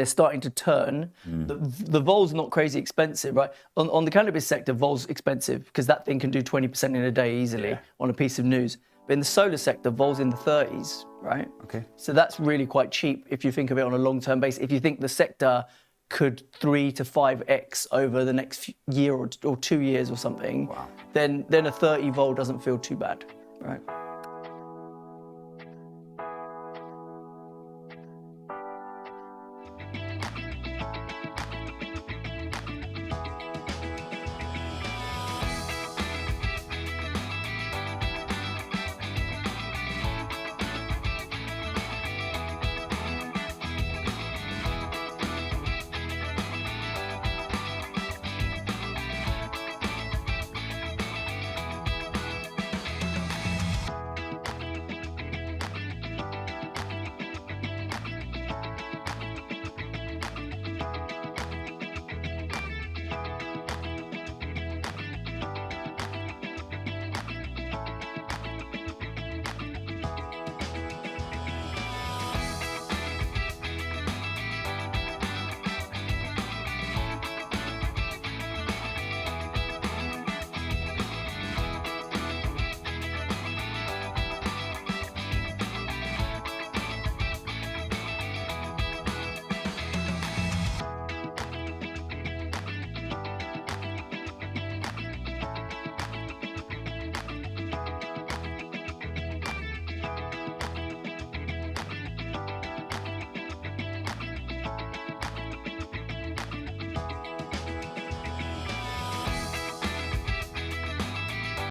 starting to turn. The vol's not crazy expensive, right? On the cannabis sector, vol's expensive because that thing can do 20% in a day easily on a piece of news. But in the solar sector, vol's in the 30s, right? Okay. So that's really quite cheap if you think of it on a long-term basis. If you think the sector could 3 to 5x over the next year or 2 years or something, then a 30 vol doesn't feel too bad, right?